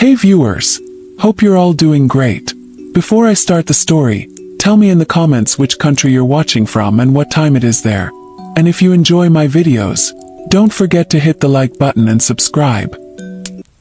Hey viewers! Hope you're all doing great. Before I start the story, tell me in the comments which country you're watching from and what time it is there. And if you enjoy my videos, don't forget to hit the like button and subscribe.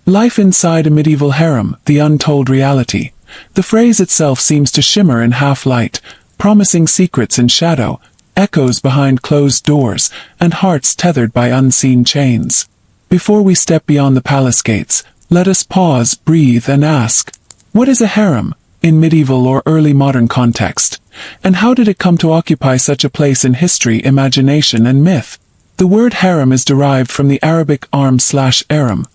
Life inside a medieval harem, the untold reality. The phrase itself seems to shimmer in half-light, promising secrets in shadow, echoes behind closed doors, and hearts tethered by unseen chains. Before we step beyond the palace gates, let us pause, breathe, and ask, what is a harem, in medieval or early modern context? And how did it come to occupy such a place in history, imagination, and myth? The word harem is derived from the Arabic arm/aram,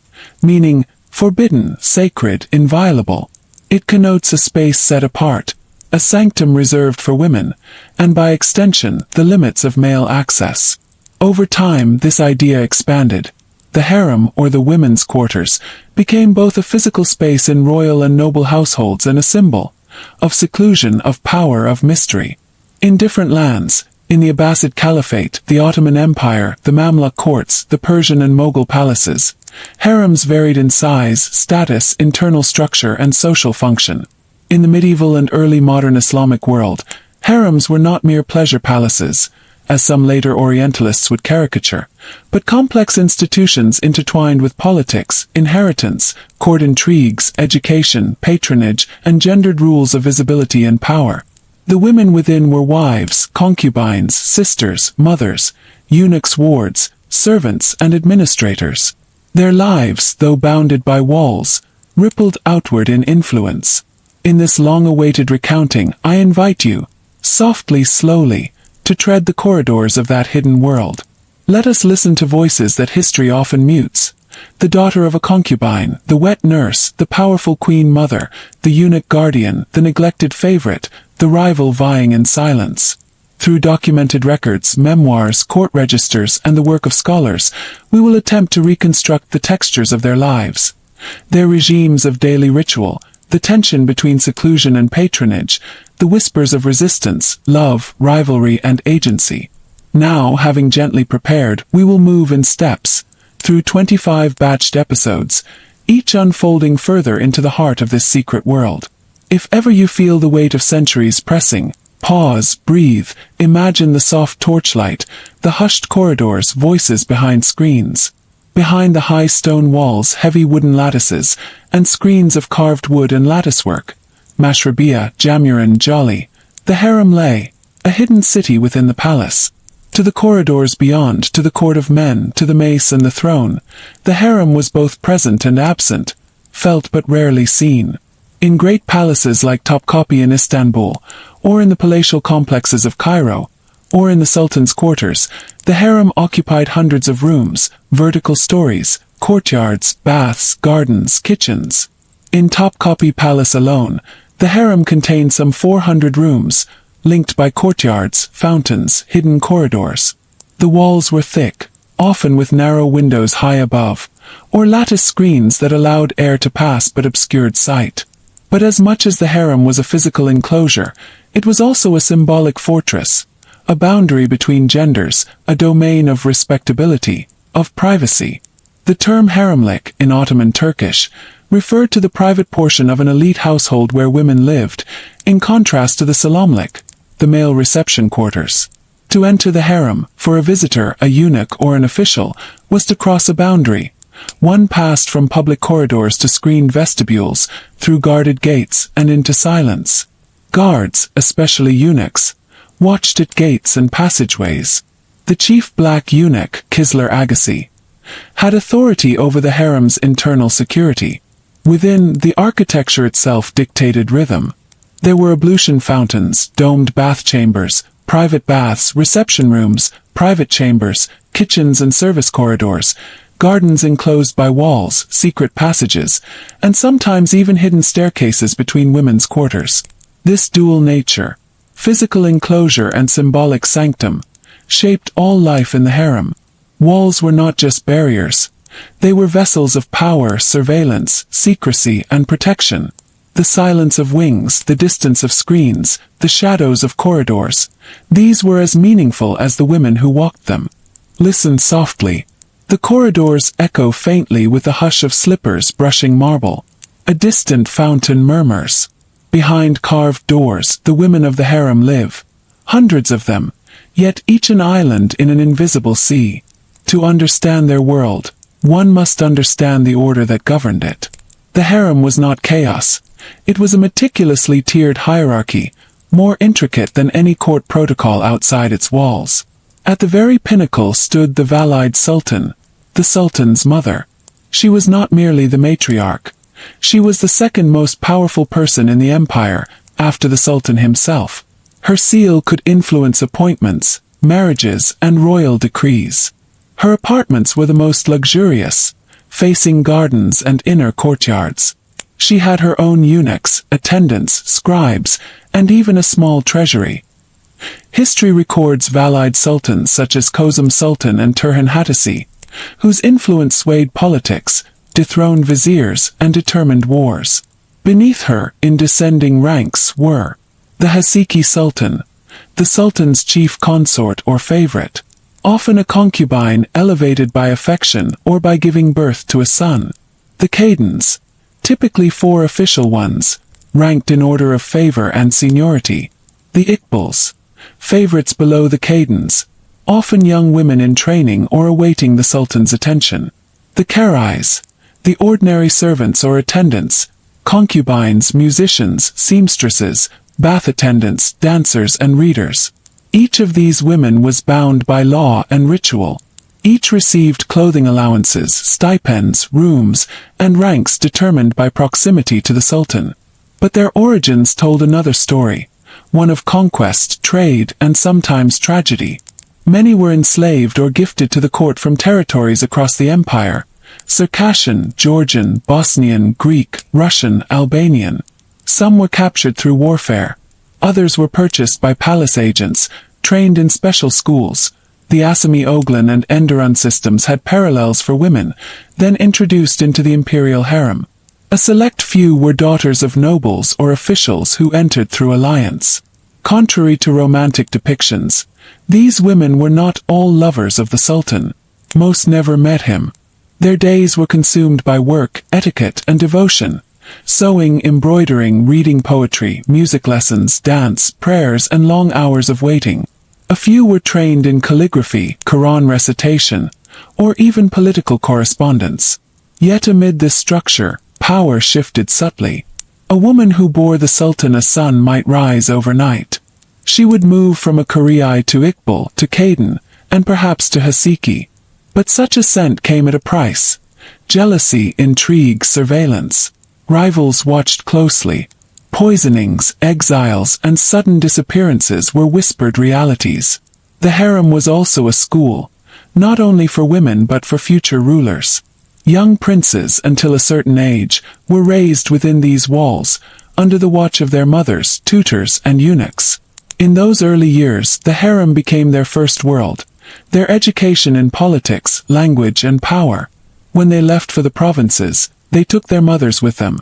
meaning forbidden, sacred, inviolable. It connotes a space set apart, a sanctum reserved for women, and by extension, the limits of male access. Over time, this idea expanded. The harem, or the women's quarters, became both a physical space in royal and noble households and a symbol of seclusion, of power, of mystery. In different lands, in the Abbasid Caliphate, the Ottoman Empire, the Mamluk courts, the Persian and Mughal palaces, harems varied in size, status, internal structure, and social function. In the medieval and early modern Islamic world, harems were not mere pleasure palaces, as some later Orientalists would caricature, but complex institutions intertwined with politics, inheritance, court intrigues, education, patronage, and gendered rules of visibility and power. The women within were wives, concubines, sisters, mothers, eunuchs, wards, servants, and administrators. Their lives, though bounded by walls, rippled outward in influence. In this long-awaited recounting, I invite you, softly, slowly, to tread the corridors of that hidden world. Let us listen to voices that history often mutes. The daughter of a concubine, the wet nurse, the powerful queen mother, the eunuch guardian, the neglected favorite, the rival vying in silence. Through documented records, memoirs, court registers, and the work of scholars, we will attempt to reconstruct the textures of their lives. Their regimes of daily ritual, the tension between seclusion and patronage, the whispers of resistance, love, rivalry, and agency. Now, having gently prepared, we will move in steps, through 25 batched episodes, each unfolding further into the heart of this secret world. If ever you feel the weight of centuries pressing, pause, breathe, imagine the soft torchlight, the hushed corridors, voices behind screens. Behind the high stone walls, heavy wooden lattices, and screens of carved wood and latticework, Mashrabiyah, Jamuran, Jolly, the harem lay, a hidden city within the palace. To the corridors beyond, to the court of men, to the mace and the throne, the harem was both present and absent, felt but rarely seen. In great palaces like Topkapi in Istanbul, or in the palatial complexes of Cairo, or in the Sultan's quarters, the harem occupied hundreds of rooms, vertical stories, courtyards, baths, gardens, kitchens. In Topkapi Palace alone, the harem contained some 400 rooms, linked by courtyards, fountains, hidden corridors. The walls were thick, often with narrow windows high above, or lattice screens that allowed air to pass but obscured sight. But as much as the harem was a physical enclosure, it was also a symbolic fortress, a boundary between genders, a domain of respectability, of privacy. The term haremlik, in Ottoman Turkish, referred to the private portion of an elite household where women lived, in contrast to the selamlik, the male reception quarters. To enter the harem, for a visitor, a eunuch, or an official, was to cross a boundary. One passed from public corridors to screened vestibules, through guarded gates, and into silence. Guards, especially eunuchs, watched at gates and passageways. The chief black eunuch, Kisler Agassi, had authority over the harem's internal security. Within, the architecture itself dictated rhythm. There were ablution fountains, domed bath chambers, private baths, reception rooms, private chambers, kitchens and service corridors, gardens enclosed by walls, secret passages, and sometimes even hidden staircases between women's quarters. This dual nature, physical enclosure and symbolic sanctum, shaped all life in the harem. Walls were not just barriers. They were vessels of power, surveillance, secrecy, and protection. The silence of wings, the distance of screens, the shadows of corridors, these were as meaningful as the women who walked them. Listen softly. The corridors echo faintly with the hush of slippers brushing marble. A distant fountain murmurs. Behind carved doors, the women of the harem live. Hundreds of them, yet each an island in an invisible sea. To understand their world, one must understand the order that governed it. The harem was not chaos. It was a meticulously tiered hierarchy, more intricate than any court protocol outside its walls. At the very pinnacle stood the Valide Sultan, the Sultan's mother. She was not merely the matriarch. She was the second most powerful person in the empire, after the Sultan himself. Her seal could influence appointments, marriages, and royal decrees. Her apartments were the most luxurious, facing gardens and inner courtyards. She had her own eunuchs, attendants, scribes, and even a small treasury. History records Valide sultans such as Kozum Sultan and Turhan Hattussi, whose influence swayed politics, dethroned viziers, and determined wars. Beneath her, in descending ranks, were the Hasiki Sultan, the Sultan's chief consort or favorite, often a concubine elevated by affection or by giving birth to a son. The Cadans, typically 4 official ones, ranked in order of favor and seniority. The Iqbals, favorites below the Cadans, often young women in training or awaiting the Sultan's attention. The Karais, the ordinary servants or attendants, concubines, musicians, seamstresses, bath attendants, dancers, and readers. Each of these women was bound by law and ritual. Each received clothing allowances, stipends, rooms, and ranks determined by proximity to the Sultan. But their origins told another story, one of conquest, trade, and sometimes tragedy. Many were enslaved or gifted to the court from territories across the empire: Circassian, Georgian, Bosnian, Greek, Russian, Albanian. Some were captured through warfare. Others were purchased by palace agents, trained in special schools. The Assami Oghlan and Enderun systems had parallels for women, then introduced into the imperial harem. A select few were daughters of nobles or officials who entered through alliance. Contrary to romantic depictions, these women were not all lovers of the Sultan. Most never met him. Their days were consumed by work, etiquette, and devotion. Sewing, embroidering, reading poetry, music lessons, dance, prayers, and long hours of waiting. A few were trained in calligraphy, Quran recitation, or even political correspondence. Yet amid this structure, power shifted subtly. A woman who bore the Sultan a son might rise overnight. She would move from a Karai to Iqbal, to Kaden, and perhaps to Hasiki. But such ascent came at a price. Jealousy, intrigue, surveillance. Rivals watched closely. Poisonings, exiles, and sudden disappearances were whispered realities. The harem was also a school, not only for women but for future rulers. Young princes, until a certain age, were raised within these walls, under the watch of their mothers, tutors, and eunuchs. In those early years, the harem became their first world, their education in politics, language, and power. When they left for the provinces, they took their mothers with them,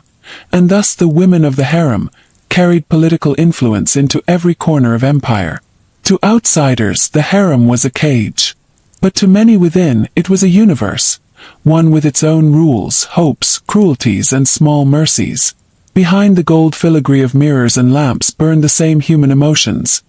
and thus the women of the harem carried political influence into every corner of empire. To outsiders, the harem was a cage. But to many within, it was a universe, one with its own rules, hopes, cruelties, and small mercies. Behind the gold filigree of mirrors and lamps burned the same human emotions: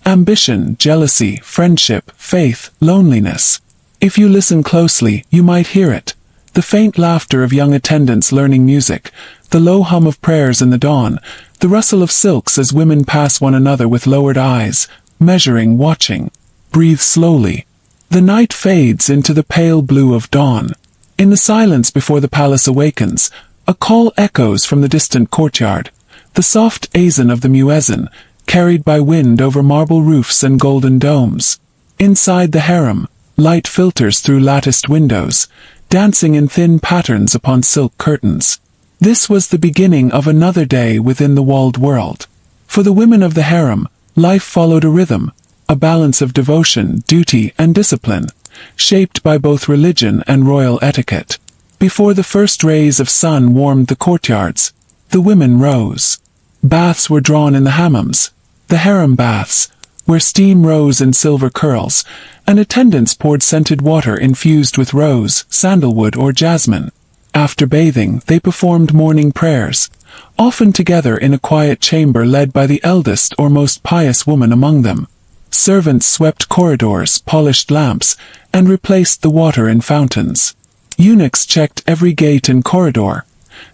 ambition, jealousy, friendship, faith, loneliness. If you listen closely, you might hear it. The faint laughter of young attendants learning music, the low hum of prayers in the dawn, the rustle of silks as women pass one another with lowered eyes, measuring, watching. Breathe slowly. The night fades into the pale blue of dawn. In the silence before the palace awakens, a call echoes from the distant courtyard, the soft azan of the muezzin, carried by wind over marble roofs and golden domes. Inside the harem, light filters through latticed windows, dancing in thin patterns upon silk curtains. This was the beginning of another day within the walled world. For the women of the harem, life followed a rhythm, a balance of devotion, duty, and discipline, shaped by both religion and royal etiquette. Before the first rays of sun warmed the courtyards, the women rose. Baths were drawn in the hammams, the harem baths, where steam rose in silver curls, and attendants poured scented water infused with rose, sandalwood, or jasmine. After bathing, they performed morning prayers, often together in a quiet chamber led by the eldest or most pious woman among them. Servants swept corridors, polished lamps, and replaced the water in fountains. Eunuchs checked every gate and corridor.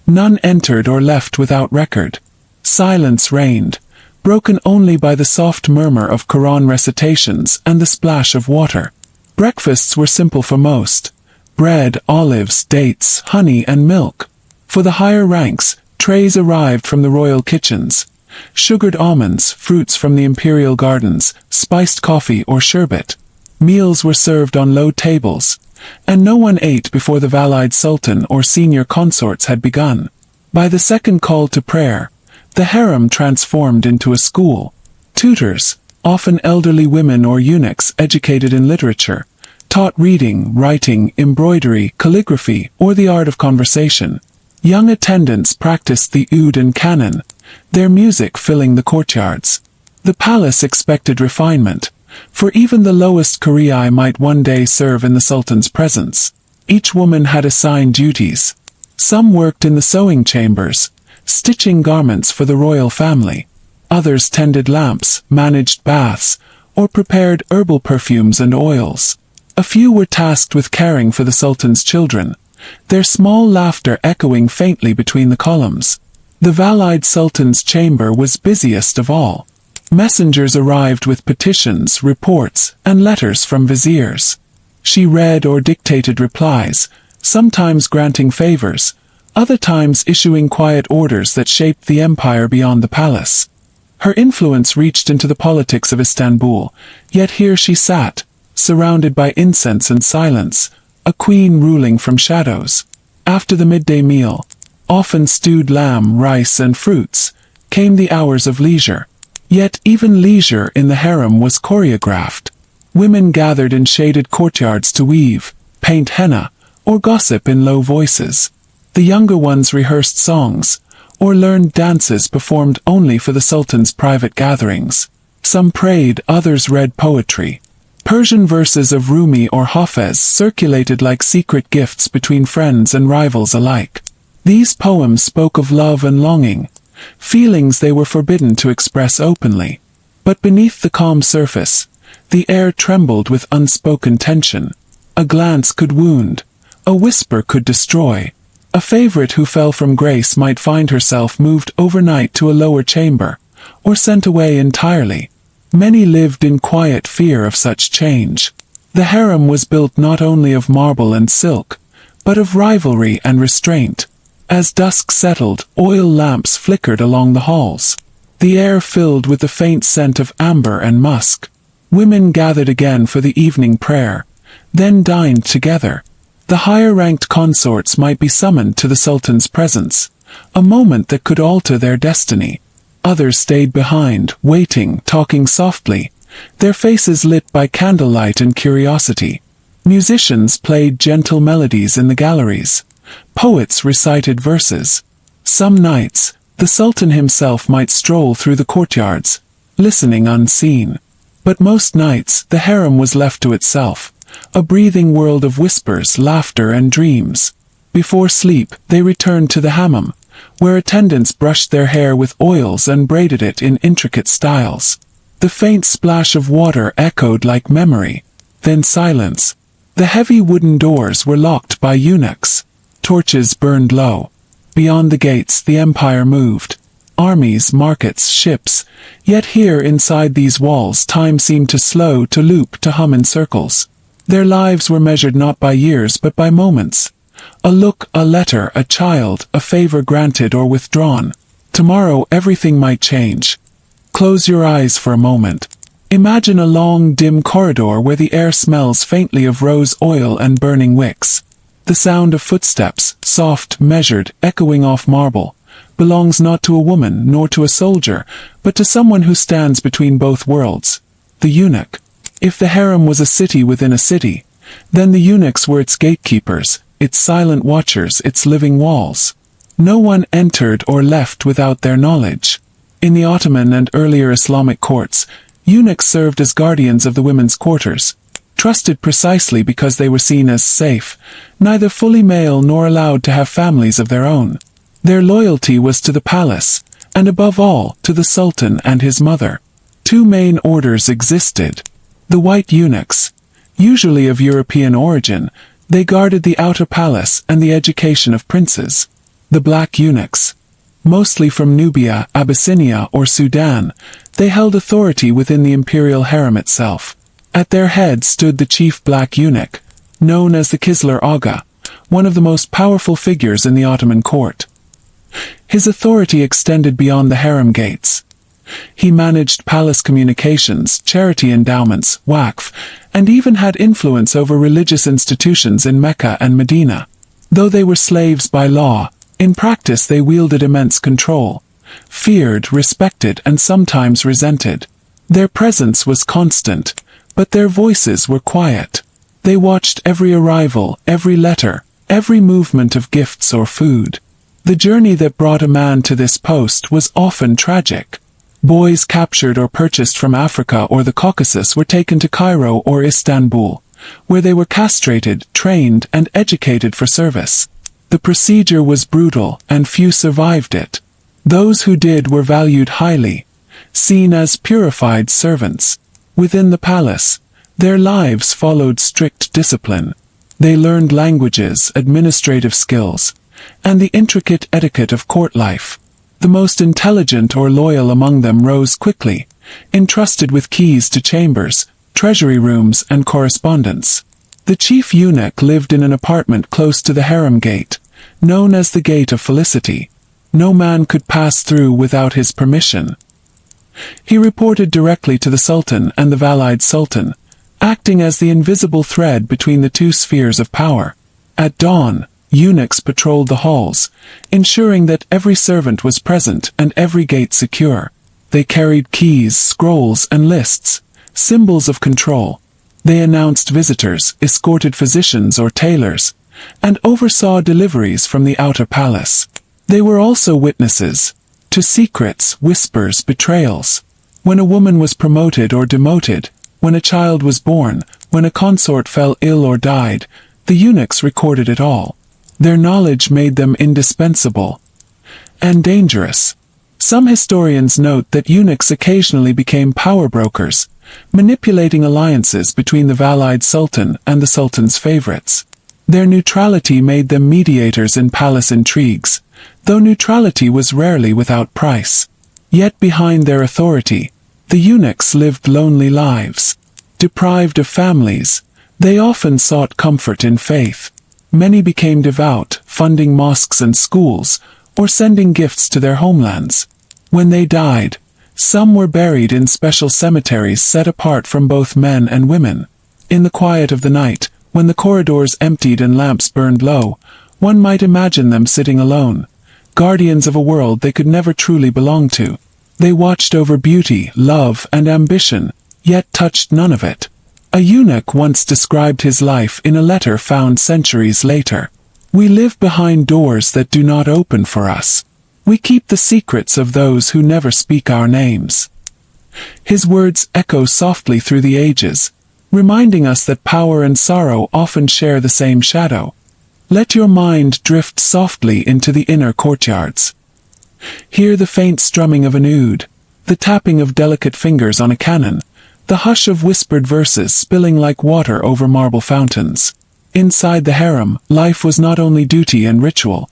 None entered or left without record. Silence reigned, broken only by the soft murmur of Quran recitations and the splash of water. Breakfasts were simple for most: bread, olives, dates, honey, and milk. For the higher ranks, trays arrived from the royal kitchens. Sugared almonds, fruits from the imperial gardens, spiced coffee or sherbet. Meals were served on low tables, and no one ate before the Valide Sultan or senior consorts had begun. By the second call to prayer, the harem transformed into a school. Tutors, often elderly women or eunuchs educated in literature, taught reading, writing, embroidery, calligraphy, or the art of conversation. Young attendants practiced the oud and canon, their music filling the courtyards. The palace expected refinement, for even the lowest Qur'i might one day serve in the Sultan's presence. Each woman had assigned duties. Some worked in the sewing chambers, stitching garments for the royal family. Others tended lamps, managed baths, or prepared herbal perfumes and oils. A few were tasked with caring for the Sultan's children, their small laughter echoing faintly between the columns. The Valide Sultan's chamber was busiest of all. Messengers arrived with petitions, reports, and letters from viziers. She read or dictated replies, sometimes granting favors, other times issuing quiet orders that shaped the empire beyond the palace. Her influence reached into the politics of Istanbul, yet here she sat, surrounded by incense and silence, a queen ruling from shadows. After the midday meal, often stewed lamb, rice, and fruits, came the hours of leisure. Yet even leisure in the harem was choreographed. Women gathered in shaded courtyards to weave, paint henna, or gossip in low voices. The younger ones rehearsed songs, or learned dances performed only for the Sultan's private gatherings. Some prayed, others read poetry. Persian verses of Rumi or Hafez circulated like secret gifts between friends and rivals alike. These poems spoke of love and longing, feelings they were forbidden to express openly. But beneath the calm surface, the air trembled with unspoken tension. A glance could wound, a whisper could destroy. A favorite who fell from grace might find herself moved overnight to a lower chamber, or sent away entirely. Many lived in quiet fear of such change. The harem was built not only of marble and silk, but of rivalry and restraint. As dusk settled, oil lamps flickered along the halls. The air filled with the faint scent of amber and musk. Women gathered again for the evening prayer, then dined together. The higher-ranked consorts might be summoned to the Sultan's presence, a moment that could alter their destiny. Others stayed behind, waiting, talking softly, their faces lit by candlelight and curiosity. Musicians played gentle melodies in the galleries. Poets recited verses. Some nights, the Sultan himself might stroll through the courtyards, listening unseen. But most nights, the harem was left to itself, a breathing world of whispers, laughter, and dreams. Before sleep, they returned to the hammam, where attendants brushed their hair with oils and braided it in intricate styles. The faint splash of water echoed like memory. Then silence. The heavy wooden doors were locked by eunuchs. Torches burned low. Beyond the gates, the empire moved. Armies, markets, ships. Yet here inside these walls, time seemed to slow, to loop, to hum in circles. Their lives were measured not by years but by moments. A look, a letter, a child, a favor granted or withdrawn. Tomorrow everything might change. Close your eyes for a moment. Imagine a long, dim corridor where the air smells faintly of rose oil and burning wicks. The sound of footsteps, soft, measured, echoing off marble, belongs not to a woman nor to a soldier, but to someone who stands between both worlds, the eunuch. If the harem was a city within a city, then the eunuchs were its gatekeepers, its silent watchers, its living walls. No one entered or left without their knowledge. In the Ottoman and earlier Islamic courts, eunuchs served as guardians of the women's quarters. trusted precisely because they were seen as safe, neither fully male nor allowed to have families of their own. Their loyalty was to the palace, and above all, to the Sultan and his mother. Two main orders existed. The white eunuchs, usually of European origin, they guarded the outer palace and the education of princes. The black eunuchs, mostly from Nubia, Abyssinia, or Sudan, they held authority within the imperial harem itself. At their head stood the chief black eunuch, known as the Kisler Aga, one of the most powerful figures in the Ottoman court. His authority extended beyond the harem gates. He managed palace communications, charity endowments, waqf, and even had influence over religious institutions in Mecca and Medina. Though they were slaves by law, in practice they wielded immense control, feared, respected, and sometimes resented. Their presence was constant, but their voices were quiet. They watched every arrival, every letter, every movement of gifts or food. The journey that brought a man to this post was often tragic. Boys captured or purchased from Africa or the Caucasus were taken to Cairo or Istanbul, where they were castrated, trained, and educated for service. The procedure was brutal, and few survived it. Those who did were valued highly, seen as purified servants. Within the palace, their lives followed strict discipline. They learned languages, administrative skills, and the intricate etiquette of court life. The most intelligent or loyal among them rose quickly, entrusted with keys to chambers, treasury rooms, and correspondence. The chief eunuch lived in an apartment close to the harem gate, known as the Gate of Felicity. No man could pass through without his permission. He reported directly to the Sultan and the Valide Sultan, acting as the invisible thread between the two spheres of power. At dawn, eunuchs patrolled the halls, ensuring that every servant was present and every gate secure. They carried keys, scrolls, and lists, symbols of control. They announced visitors, escorted physicians or tailors, and oversaw deliveries from the outer palace. They were also witnesses to secrets, whispers, betrayals. When a woman was promoted or demoted, when a child was born, when a consort fell ill or died, the eunuchs recorded it all. Their knowledge made them indispensable and dangerous. Some historians note that eunuchs occasionally became power brokers, manipulating alliances between the Valide Sultan and the Sultan's favorites. Their neutrality made them mediators in palace intrigues, though neutrality was rarely without price. Yet behind their authority, the eunuchs lived lonely lives. Deprived of families, they often sought comfort in faith. Many became devout, funding mosques and schools, or sending gifts to their homelands. When they died, some were buried in special cemeteries set apart from both men and women. In the quiet of the night, when the corridors emptied and lamps burned low, one might imagine them sitting alone, guardians of a world they could never truly belong to. They watched over beauty, love, and ambition, yet touched none of it. A eunuch once described his life in a letter found centuries later. "We live behind doors that do not open for us. We keep the secrets of those who never speak our names." His words echo softly through the ages, reminding us that power and sorrow often share the same shadow. Let your mind drift softly into the inner courtyards. Hear the faint strumming of an oud, the tapping of delicate fingers on a canon, the hush of whispered verses spilling like water over marble fountains. Inside the harem, life was not only duty and ritual.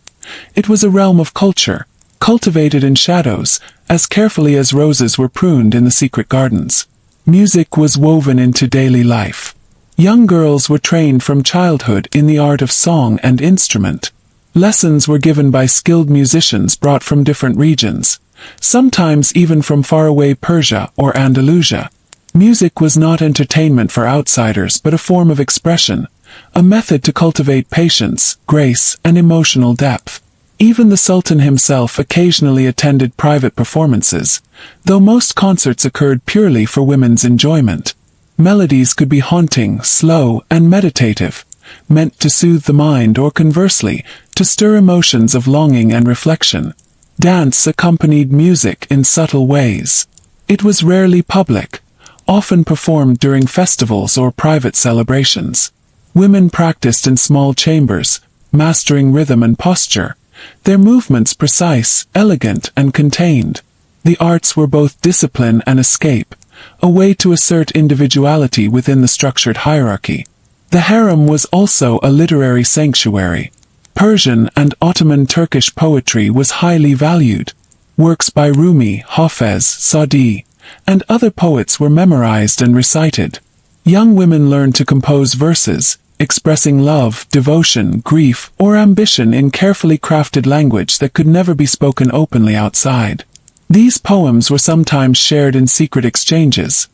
It was a realm of culture, cultivated in shadows, as carefully as roses were pruned in the secret gardens. Music was woven into daily life. Young girls were trained from childhood in the art of song and instrument. Lessons were given by skilled musicians brought from different regions, sometimes even from faraway Persia or Andalusia. Music was not entertainment for outsiders but a form of expression, a method to cultivate patience, grace, and emotional depth. Even the Sultan himself occasionally attended private performances, though most concerts occurred purely for women's enjoyment. Melodies could be haunting, slow, and meditative, meant to soothe the mind or conversely, to stir emotions of longing and reflection. Dance accompanied music in subtle ways. It was rarely public, often performed during festivals or private celebrations. Women practiced in small chambers, mastering rhythm and posture, their movements precise, elegant, and contained. The arts were both discipline and escape, a way to assert individuality within the structured hierarchy. The harem was also a literary sanctuary. Persian and Ottoman Turkish poetry was highly valued. Works by Rumi, Hafez, Saadi, and other poets were memorized and recited. Young women learned to compose verses, expressing love, devotion, grief, or ambition in carefully crafted language that could never be spoken openly outside. These poems were sometimes shared in secret exchanges,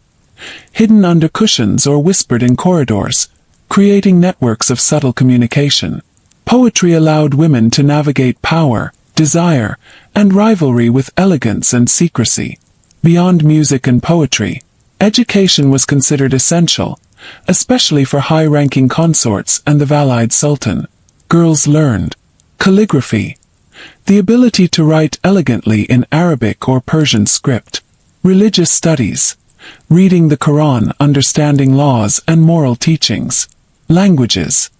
hidden under cushions or whispered in corridors, creating networks of subtle communication. Poetry allowed women to navigate power, desire, and rivalry with elegance and secrecy. Beyond music and poetry, education was considered essential, especially for high-ranking consorts and the Valide Sultan. Girls learned calligraphy, the ability to write elegantly in Arabic or Persian script, religious studies, reading the Quran, understanding laws and moral teachings, languages.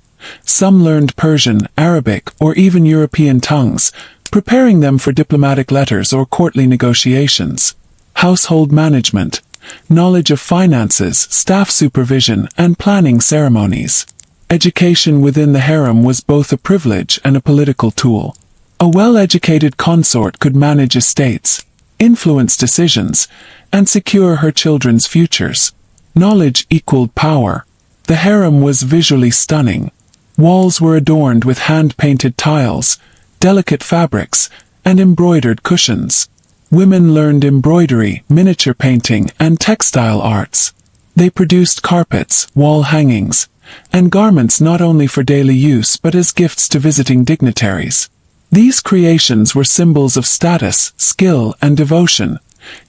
Some learned Persian, Arabic, or even European tongues, preparing them for diplomatic letters or courtly negotiations. Household management, knowledge of finances, staff supervision, and planning ceremonies. Education within the harem was both a privilege and a political tool. A well-educated consort could manage estates, influence decisions, and secure her children's futures. Knowledge equaled power. The harem was visually stunning. Walls were adorned with hand-painted tiles, delicate fabrics, and embroidered cushions. Women learned embroidery, miniature painting, and textile arts. They produced carpets, wall hangings, and garments not only for daily use but as gifts to visiting dignitaries. These creations were symbols of status, skill, and devotion,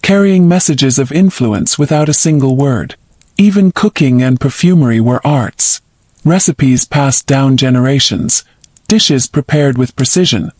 carrying messages of influence without a single word. Even cooking and perfumery were arts. Recipes passed down generations, dishes prepared with precision,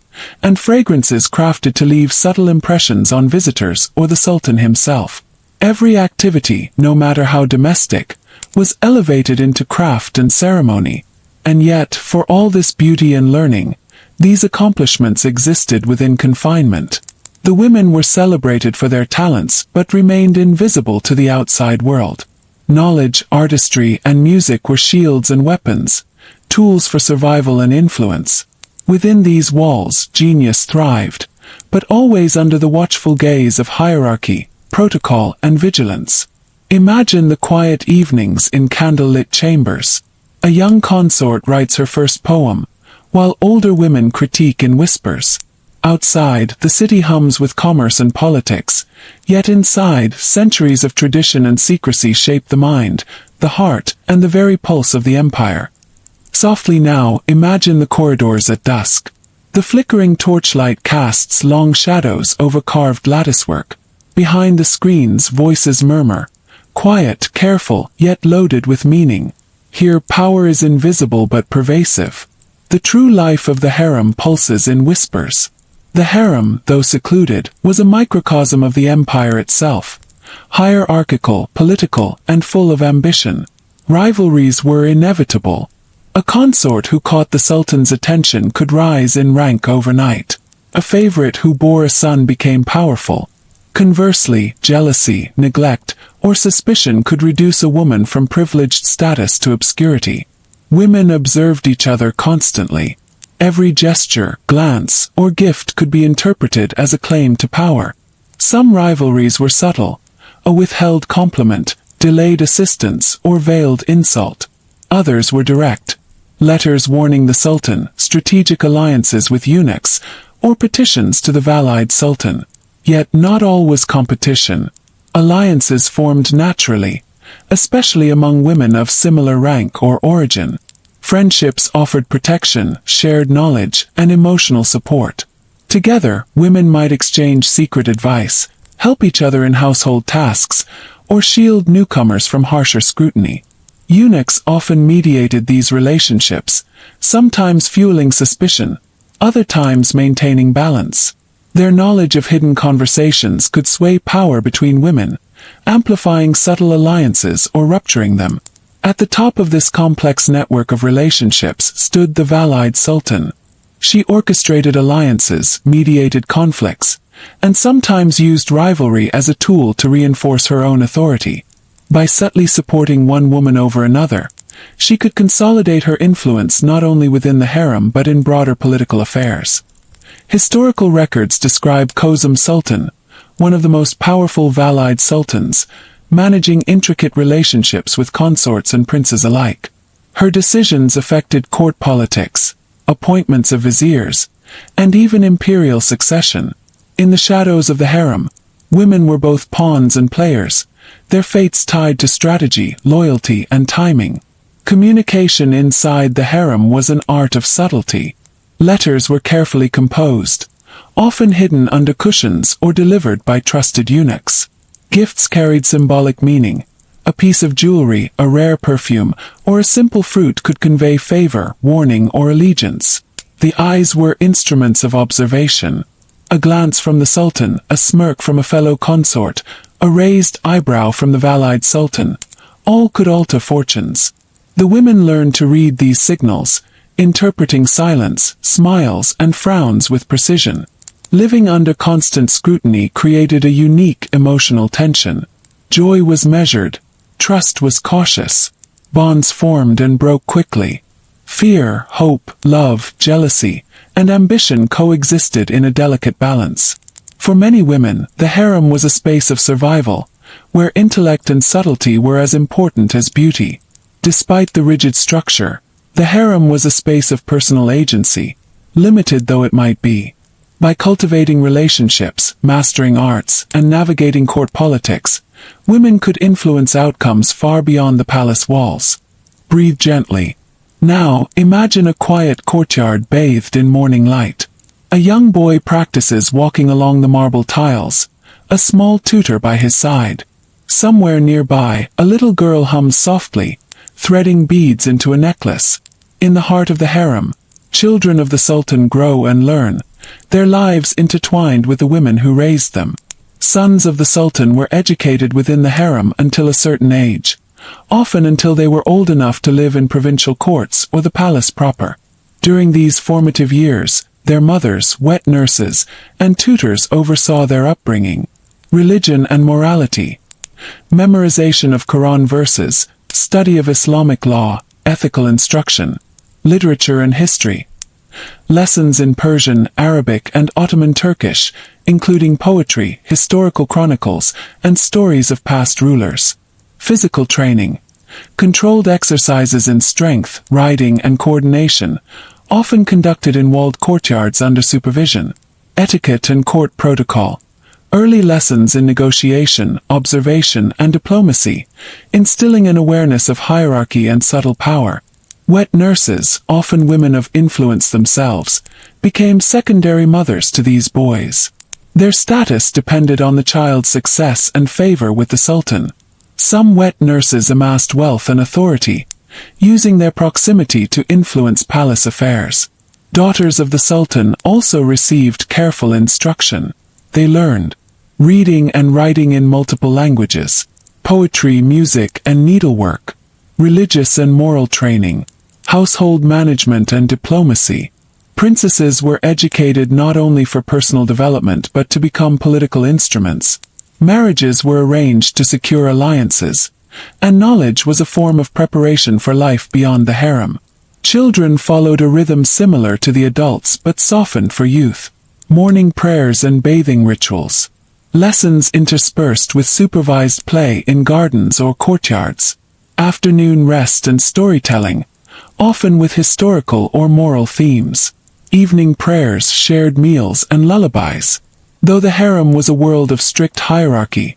and fragrances crafted to leave subtle impressions on visitors or the Sultan himself. Every activity, no matter how domestic, was elevated into craft and ceremony. And yet, for all this beauty and learning, these accomplishments existed within confinement. The women were celebrated for their talents but remained invisible to the outside world. Knowledge, artistry, and music were shields and weapons, tools for survival and influence. Within these walls, genius thrived, but always under the watchful gaze of hierarchy, protocol, and vigilance. Imagine the quiet evenings in candle-lit chambers. A young consort writes her first poem, while older women critique in whispers. Outside, the city hums with commerce and politics, yet inside, centuries of tradition and secrecy shape the mind, the heart, and the very pulse of the empire. Softly now, imagine the corridors at dusk. The flickering torchlight casts long shadows over carved latticework. Behind the screens, voices murmur, quiet, careful, yet loaded with meaning. Here, power is invisible but pervasive. The true life of the harem pulses in whispers. The harem, though secluded, was a microcosm of the empire itself. Hierarchical, political, and full of ambition. Rivalries were inevitable. A consort who caught the Sultan's attention could rise in rank overnight. A favorite who bore a son became powerful. Conversely, jealousy, neglect, or suspicion could reduce a woman from privileged status to obscurity. Women observed each other constantly. Every gesture, glance, or gift could be interpreted as a claim to power. Some rivalries were subtle, a withheld compliment, delayed assistance, or veiled insult. Others were direct. Letters warning the Sultan, strategic alliances with eunuchs, or petitions to the Valide Sultan. Yet not all was competition. Alliances formed naturally, especially among women of similar rank or origin. Friendships offered protection, shared knowledge, and emotional support. Together, women might exchange secret advice, help each other in household tasks, or shield newcomers from harsher scrutiny. Eunuchs often mediated these relationships, sometimes fueling suspicion, other times maintaining balance. Their knowledge of hidden conversations could sway power between women, amplifying subtle alliances or rupturing them. At the top of this complex network of relationships stood the Valide Sultan. She orchestrated alliances, mediated conflicts, and sometimes used rivalry as a tool to reinforce her own authority. By subtly supporting one woman over another, she could consolidate her influence not only within the harem but in broader political affairs. Historical records describe Kozum Sultan, one of the most powerful Valide sultans, managing intricate relationships with consorts and princes alike. Her decisions affected court politics, appointments of viziers, and even imperial succession. In the shadows of the harem, women were both pawns and players, their fates tied to strategy, loyalty, and timing. Communication inside the harem was an art of subtlety. Letters were carefully composed, often hidden under cushions or delivered by trusted eunuchs. Gifts carried symbolic meaning. A piece of jewelry, a rare perfume, or a simple fruit could convey favor, warning, or allegiance. The eyes were instruments of observation. A glance from the sultan, a smirk from a fellow consort, a raised eyebrow from the Valide Sultan, all could alter fortunes. The women learned to read these signals, interpreting silence, smiles, and frowns with precision. Living under constant scrutiny created a unique emotional tension. Joy was measured, trust was cautious, bonds formed and broke quickly. Fear, hope, love, jealousy, and ambition coexisted in a delicate balance. For many women, the harem was a space of survival, where intellect and subtlety were as important as beauty. Despite the rigid structure, the harem was a space of personal agency, limited though it might be. By cultivating relationships, mastering arts, and navigating court politics, women could influence outcomes far beyond the palace walls. Breathe gently. Now, imagine a quiet courtyard bathed in morning light. A young boy practices walking along the marble tiles, a small tutor by his side. Somewhere nearby, a little girl hums softly, threading beads into a necklace. In the heart of the harem, children of the sultan grow and learn, their lives intertwined with the women who raised them. Sons of the sultan were educated within the harem until a certain age, often until they were old enough to live in provincial courts or the palace proper. During these formative years, their mothers, wet nurses, and tutors oversaw their upbringing. Religion and morality. Memorization of Quran verses, study of Islamic law, ethical instruction, literature and history. Lessons in Persian, Arabic, and Ottoman Turkish, including poetry, historical chronicles, and stories of past rulers. Physical training. Controlled exercises in strength, riding, and coordination, often conducted in walled courtyards under supervision. Etiquette and court protocol. Early lessons in negotiation, observation, and diplomacy, instilling an awareness of hierarchy and subtle power. Wet nurses, often women of influence themselves, became secondary mothers to these boys. Their status depended on the child's success and favor with the sultan. Some wet nurses amassed wealth and authority, using their proximity to influence palace affairs. Daughters of the sultan also received careful instruction. They learned reading and writing in multiple languages, poetry, music, and needlework, religious and moral training, household management and diplomacy. Princesses were educated not only for personal development but to become political instruments. Marriages were arranged to secure alliances, and knowledge was a form of preparation for life beyond the harem. Children followed a rhythm similar to the adults but softened for youth. Morning prayers and bathing rituals. Lessons interspersed with supervised play in gardens or courtyards. Afternoon rest and storytelling, often with historical or moral themes. Evening prayers, shared meals, and lullabies. Though the harem was a world of strict hierarchy,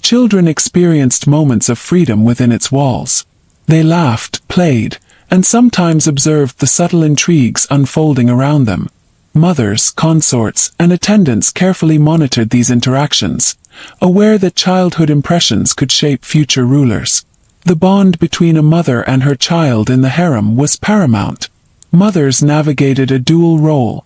children experienced moments of freedom within its walls. They laughed, played, and sometimes observed the subtle intrigues unfolding around them. Mothers, consorts, and attendants carefully monitored these interactions, aware that childhood impressions could shape future rulers. The bond between a mother and her child in the harem was paramount. Mothers navigated a dual role,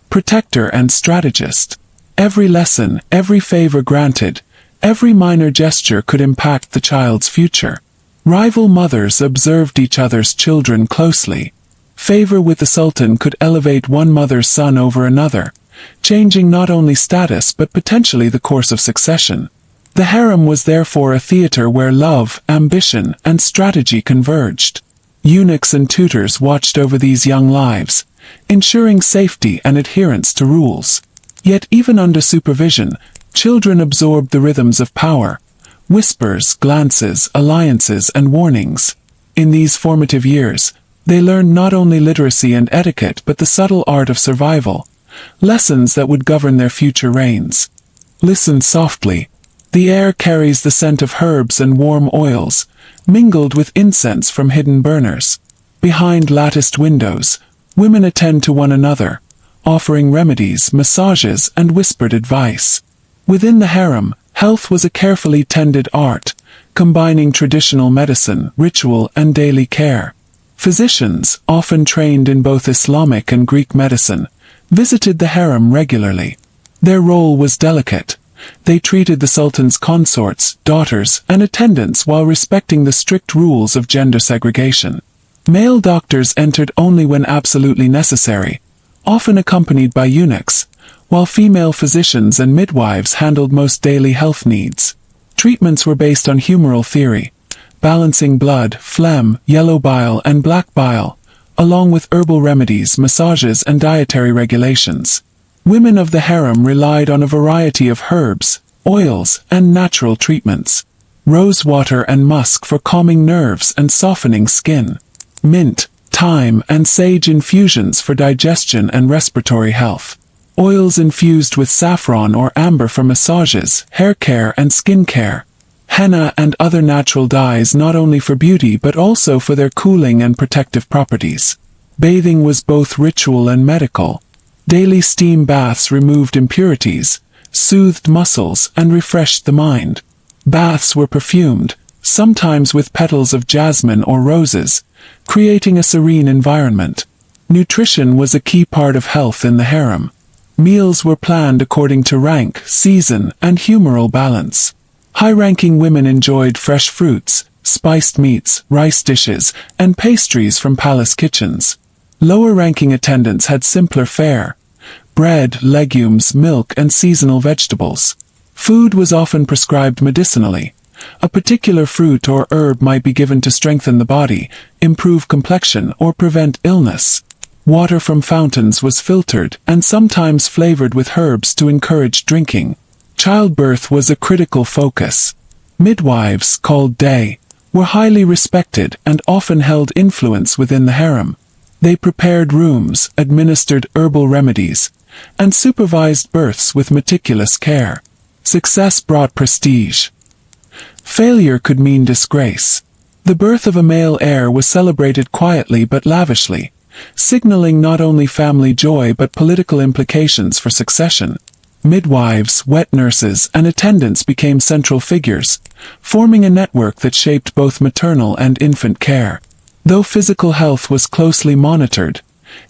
protector and strategist. Every lesson, every favor granted, Every minor gesture could impact the child's future. Rival mothers observed each other's children closely. Favor with the sultan could elevate one mother's son over another, changing not only status but potentially the course of succession. The harem was therefore a theater where love, ambition, and strategy converged. Eunuchs and tutors watched over these young lives, ensuring safety and adherence to rules. Yet even under supervision, children absorbed the rhythms of power, whispers, glances, alliances, and warnings. In these formative years, they learned not only literacy and etiquette but the subtle art of survival, lessons that would govern their future reigns. Listen softly. The air carries the scent of herbs and warm oils, mingled with incense from hidden burners. Behind latticed windows, women attend to one another, offering remedies, massages, and whispered advice. Within the harem, health was a carefully tended art, combining traditional medicine, ritual, and daily care. Physicians, often trained in both Islamic and Greek medicine, visited the harem regularly. Their role was delicate. They treated the sultan's consorts, daughters, and attendants while respecting the strict rules of gender segregation. Male doctors entered only when absolutely necessary, often accompanied by eunuchs, while female physicians and midwives handled most daily health needs. Treatments were based on humoral theory, balancing blood, phlegm, yellow bile, and black bile, along with herbal remedies, massages, and dietary regulations. Women of the harem relied on a variety of herbs, oils, and natural treatments. Rose water and musk for calming nerves and softening skin. Mint, thyme, and sage infusions for digestion and respiratory health. Oils infused with saffron or amber for massages, hair care, and skin care. Henna and other natural dyes not only for beauty but also for their cooling and protective properties. Bathing was both ritual and medical. Daily steam baths removed impurities, soothed muscles, and refreshed the mind. Baths were perfumed, sometimes with petals of jasmine or roses, creating a serene environment. Nutrition was a key part of health in the harem. Meals were planned according to rank, season, and humoral balance. High-ranking women enjoyed fresh fruits, spiced meats, rice dishes, and pastries from palace kitchens. Lower-ranking attendants had simpler fare: bread, legumes, milk, and seasonal vegetables. Food was often prescribed medicinally. A particular fruit or herb might be given to strengthen the body, improve complexion, or prevent illness. Water from fountains was filtered and sometimes flavored with herbs to encourage drinking. Childbirth was a critical focus. Midwives, called dey, were highly respected and often held influence within the harem. They prepared rooms, administered herbal remedies, and supervised births with meticulous care. Success brought prestige. Failure could mean disgrace. The birth of a male heir was celebrated quietly but lavishly, signaling not only family joy but political implications for succession. Midwives, wet nurses, and attendants became central figures, forming a network that shaped both maternal and infant care. Though physical health was closely monitored,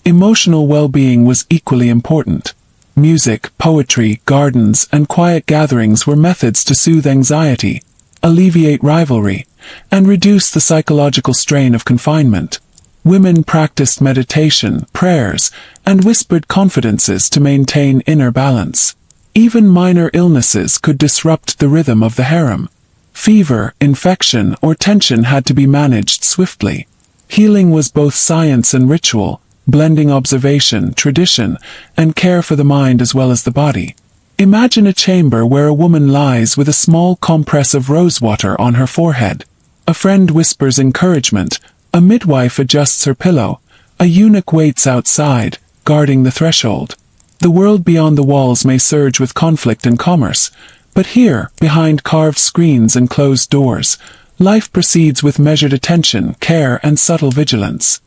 emotional well-being was equally important. Music, poetry, gardens, and quiet gatherings were methods to soothe anxiety, alleviate rivalry, and reduce the psychological strain of confinement. Women practiced meditation, prayers, and whispered confidences to maintain inner balance. Even minor illnesses could disrupt the rhythm of the harem. Fever, infection, or tension had to be managed swiftly. Healing was both science and ritual, blending observation, tradition, and care for the mind as well as the body. Imagine a chamber where a woman lies with a small compress of rosewater on her forehead. A friend whispers encouragement, a midwife adjusts her pillow, a eunuch waits outside, guarding the threshold. The world beyond the walls may surge with conflict and commerce, but here, behind carved screens and closed doors, life proceeds with measured attention, care, and subtle vigilance.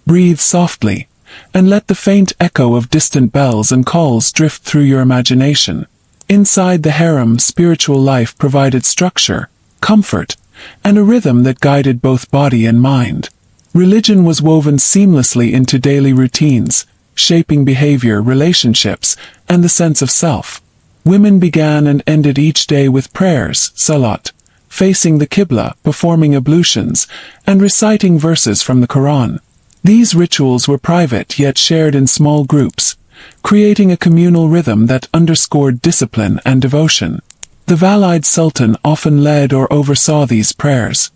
Breathe softly, and let the faint echo of distant bells and calls drift through your imagination. Inside the harem, spiritual life provided structure, comfort, and a rhythm that guided both body and mind. Religion was woven seamlessly into daily routines, shaping behavior, relationships, and the sense of self. Women began and ended each day with prayers, salat, facing the Qibla, performing ablutions, and reciting verses from the Quran. These rituals were private yet shared in small groups, creating a communal rhythm that underscored discipline and devotion. The Valide Sultan often led or oversaw these prayers,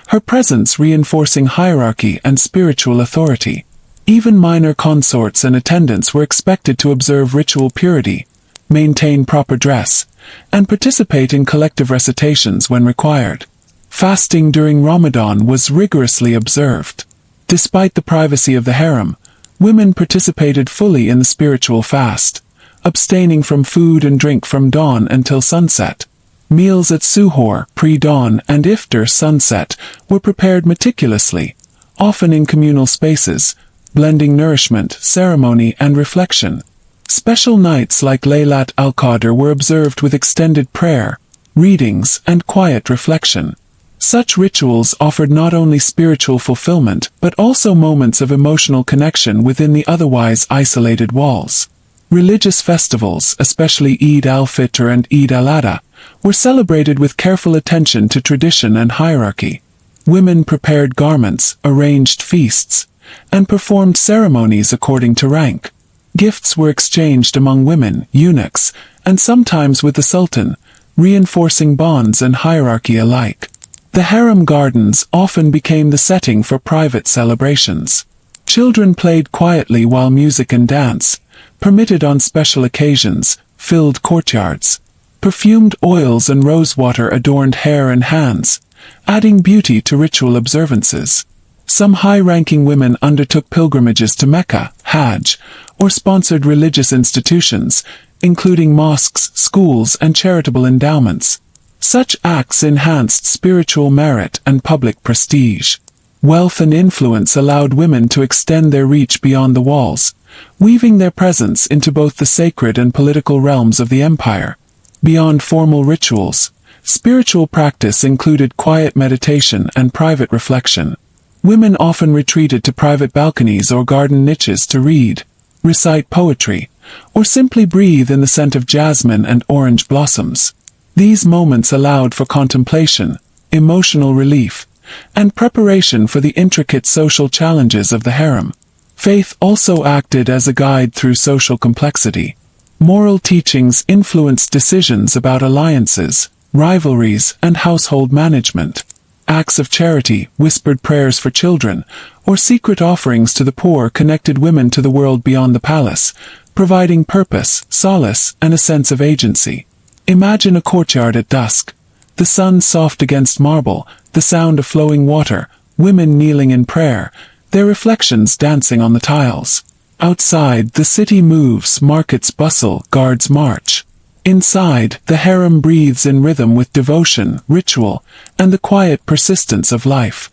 her presence reinforcing hierarchy and spiritual authority. Even minor consorts and attendants were expected to observe ritual purity, maintain proper dress, and participate in collective recitations when required. Fasting during Ramadan was rigorously observed. Despite the privacy of the harem, women participated fully in the spiritual fast, abstaining from food and drink from dawn until sunset. Meals at suhoor, pre-dawn, and iftar, sunset, were prepared meticulously, often in communal spaces, blending nourishment, ceremony, and reflection. Special nights like Laylat al-Qadr were observed with extended prayer, readings, and quiet reflection. Such rituals offered not only spiritual fulfillment but also moments of emotional connection within the otherwise isolated walls. Religious festivals, especially Eid al-Fitr and Eid al-Adha, were celebrated with careful attention to tradition and hierarchy. Women prepared garments, arranged feasts, and performed ceremonies according to rank. Gifts were exchanged among women, eunuchs, and sometimes with the sultan, reinforcing bonds and hierarchy alike. The harem gardens often became the setting for private celebrations. Children played quietly while music and dance, permitted on special occasions, filled courtyards. Perfumed oils and rosewater adorned hair and hands, adding beauty to ritual observances. Some high-ranking women undertook pilgrimages to Mecca, Hajj, or sponsored religious institutions, including mosques, schools, and charitable endowments. Such acts enhanced spiritual merit and public prestige. Wealth and influence allowed women to extend their reach beyond the walls, weaving their presence into both the sacred and political realms of the empire. Beyond formal rituals, spiritual practice included quiet meditation and private reflection. Women often retreated to private balconies or garden niches to read, recite poetry, or simply breathe in the scent of jasmine and orange blossoms. These moments allowed for contemplation, emotional relief, and preparation for the intricate social challenges of the harem. Faith also acted as a guide through social complexity. Moral teachings influenced decisions about alliances, rivalries, and household management. Acts of charity, whispered prayers for children, or secret offerings to the poor connected women to the world beyond the palace, providing purpose, solace, and a sense of agency. Imagine a courtyard at dusk. The sun soft against marble, the sound of flowing water, women kneeling in prayer, their reflections dancing on the tiles. Outside, the city moves, markets bustle, guards march. Inside, the harem breathes in rhythm with devotion, ritual, and the quiet persistence of life.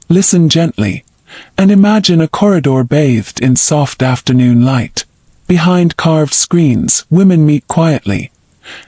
Listen gently, and imagine a corridor bathed in soft afternoon light. Behind carved screens, women meet quietly,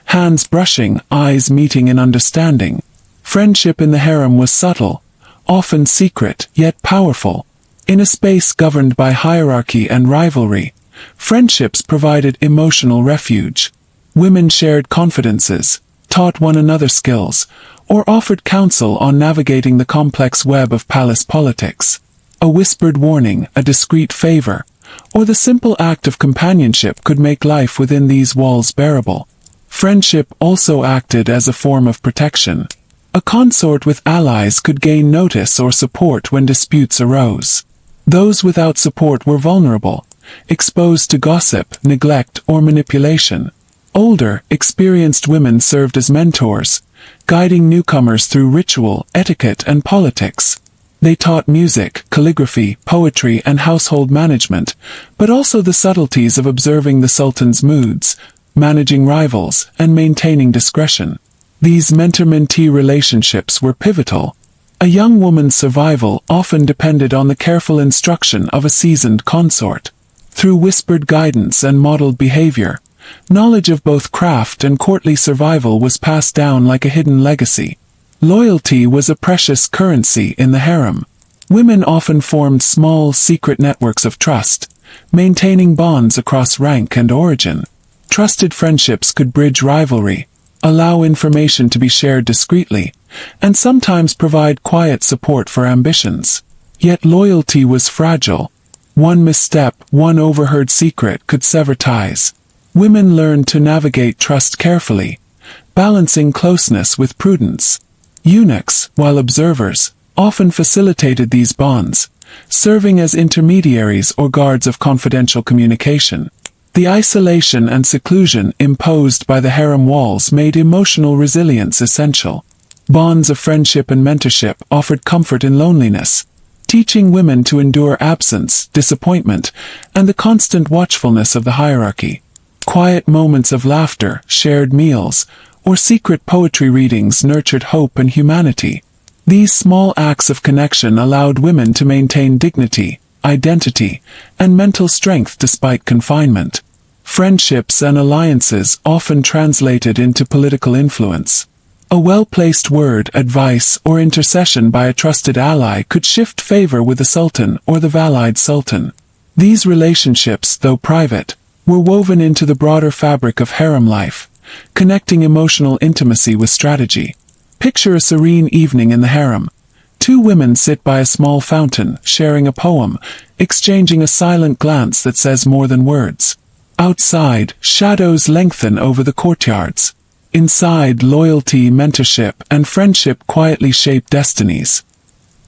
hands brushing, eyes meeting in understanding. Friendship in the harem was subtle, often secret, yet powerful. In a space governed by hierarchy and rivalry, friendships provided emotional refuge. Women shared confidences, taught one another skills, or offered counsel on navigating the complex web of palace politics. A whispered warning, a discreet favor, or the simple act of companionship could make life within these walls bearable. Friendship also acted as a form of protection. A consort with allies could gain notice or support when disputes arose. Those without support were vulnerable, exposed to gossip, neglect, or manipulation. Older, experienced women served as mentors, guiding newcomers through ritual, etiquette, and politics. They taught music, calligraphy, poetry, and household management, but also the subtleties of observing the sultan's moods, managing rivals, and maintaining discretion. These mentor-mentee relationships were pivotal. A young woman's survival often depended on the careful instruction of a seasoned consort. Through whispered guidance and modeled behavior, knowledge of both craft and courtly survival was passed down like a hidden legacy. Loyalty was a precious currency in the harem. Women often formed small, secret networks of trust, maintaining bonds across rank and origin. Trusted friendships could bridge rivalry, allow information to be shared discreetly, and sometimes provide quiet support for ambitions. Yet loyalty was fragile. One misstep, one overheard secret could sever ties. Women learned to navigate trust carefully, balancing closeness with prudence. Eunuchs, while observers, often facilitated these bonds, serving as intermediaries or guards of confidential communication. The isolation and seclusion imposed by the harem walls made emotional resilience essential. Bonds of friendship and mentorship offered comfort in loneliness, teaching women to endure absence, disappointment, and the constant watchfulness of the hierarchy. Quiet moments of laughter, shared meals, or secret poetry readings nurtured hope and humanity. These small acts of connection allowed women to maintain dignity, identity, and mental strength despite confinement. Friendships and alliances often translated into political influence. A well-placed word, advice, or intercession by a trusted ally could shift favor with the sultan or the Valide sultan. These relationships, though private, were woven into the broader fabric of harem life, connecting emotional intimacy with strategy. Picture a serene evening in the harem. Two women sit by a small fountain, sharing a poem, exchanging a silent glance that says more than words. Outside, shadows lengthen over the courtyards. Inside, loyalty, mentorship, and friendship quietly shape destinies.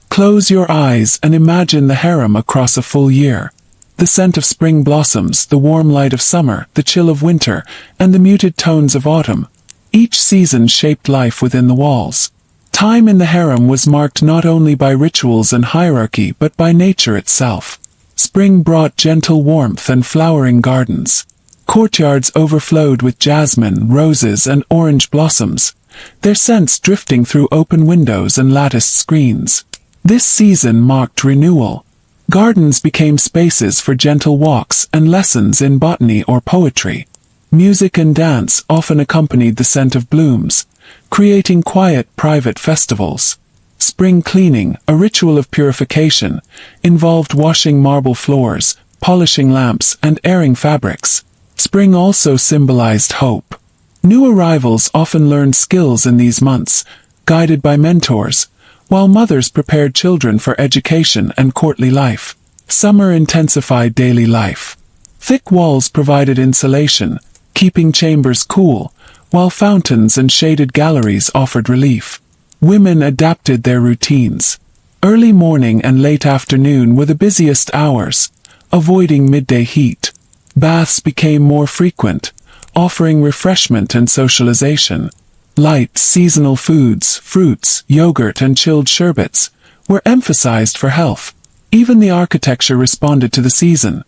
Close your eyes and imagine the harem across a full year. The scent of spring blossoms, the warm light of summer, the chill of winter, and the muted tones of autumn. Each season shaped life within the walls. Time in the harem was marked not only by rituals and hierarchy but by nature itself. Spring brought gentle warmth and flowering gardens. Courtyards overflowed with jasmine, roses, and orange blossoms, their scents drifting through open windows and latticed screens. This season marked renewal. Gardens became spaces for gentle walks and lessons in botany or poetry. Music and dance often accompanied the scent of blooms, creating quiet, private festivals. Spring cleaning, a ritual of purification, involved washing marble floors, polishing lamps, and airing fabrics. Spring also symbolized hope. New arrivals often learned skills in these months, guided by mentors, while mothers prepared children for education and courtly life. Summer intensified daily life. Thick walls provided insulation, keeping chambers cool, while fountains and shaded galleries offered relief. Women adapted their routines. Early morning and late afternoon were the busiest hours, avoiding midday heat. Baths became more frequent, offering refreshment and socialization. Light, seasonal foods, fruits, yogurt, and chilled sherbets were emphasized for health. Even the architecture responded to the season.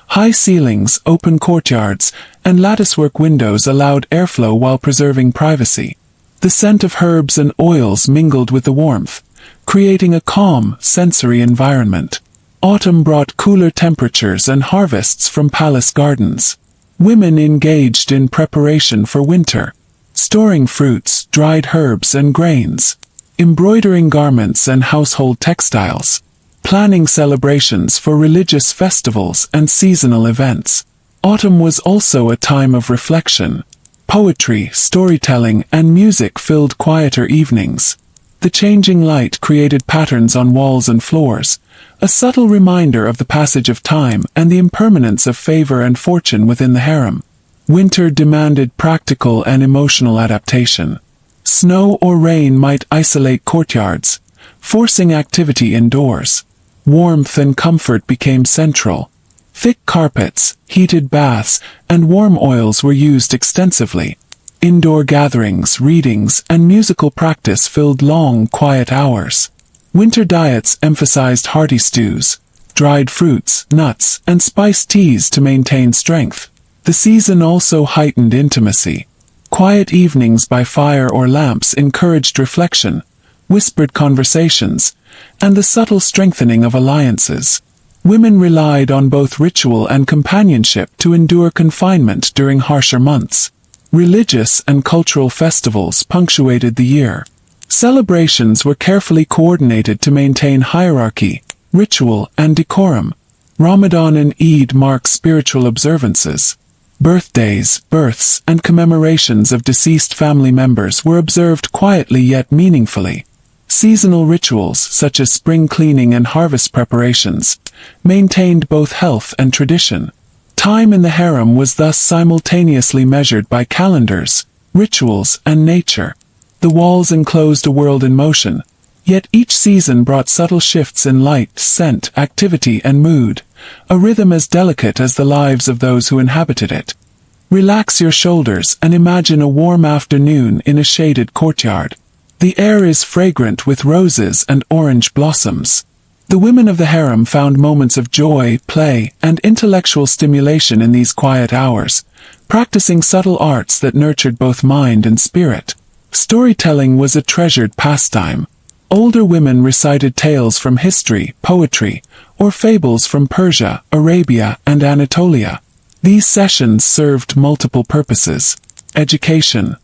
High ceilings, open courtyards, and latticework windows allowed airflow while preserving privacy. The scent of herbs and oils mingled with the warmth, creating a calm, sensory environment. Autumn brought cooler temperatures and harvests from palace gardens. Women engaged in preparation for winter, storing fruits, dried herbs, and grains, embroidering garments and household textiles, planning celebrations for religious festivals and seasonal events. Autumn was also a time of reflection. Poetry, storytelling, and music filled quieter evenings. The changing light created patterns on walls and floors, a subtle reminder of the passage of time and the impermanence of favor and fortune within the harem. Winter demanded practical and emotional adaptation. Snow or rain might isolate courtyards, forcing activity indoors. Warmth and comfort became central. Thick carpets, heated baths, and warm oils were used extensively. Indoor gatherings, readings, and musical practice filled long, quiet hours. Winter diets emphasized hearty stews, dried fruits, nuts, and spiced teas to maintain strength. The season also heightened intimacy. Quiet evenings by fire or lamps encouraged reflection, whispered conversations, and the subtle strengthening of alliances. Women relied on both ritual and companionship to endure confinement during harsher months. Religious and cultural festivals punctuated the year. Celebrations were carefully coordinated to maintain hierarchy, ritual, and decorum. Ramadan and Eid mark spiritual observances. Birthdays, births, and commemorations of deceased family members were observed quietly yet meaningfully. Seasonal rituals, such as spring cleaning and harvest preparations, maintained both health and tradition. Time in the harem was thus simultaneously measured by calendars, rituals, and nature. The walls enclosed a world in motion, yet each season brought subtle shifts in light, scent, activity, and mood, a rhythm as delicate as the lives of those who inhabited it. Relax your shoulders and imagine a warm afternoon in a shaded courtyard. The air is fragrant with roses and orange blossoms. The women of the harem found moments of joy, play, and intellectual stimulation in these quiet hours, practicing subtle arts that nurtured both mind and spirit. Storytelling was a treasured pastime. Older women recited tales from history, poetry, or fables from Persia, Arabia, and Anatolia. These sessions served multiple purposes: education,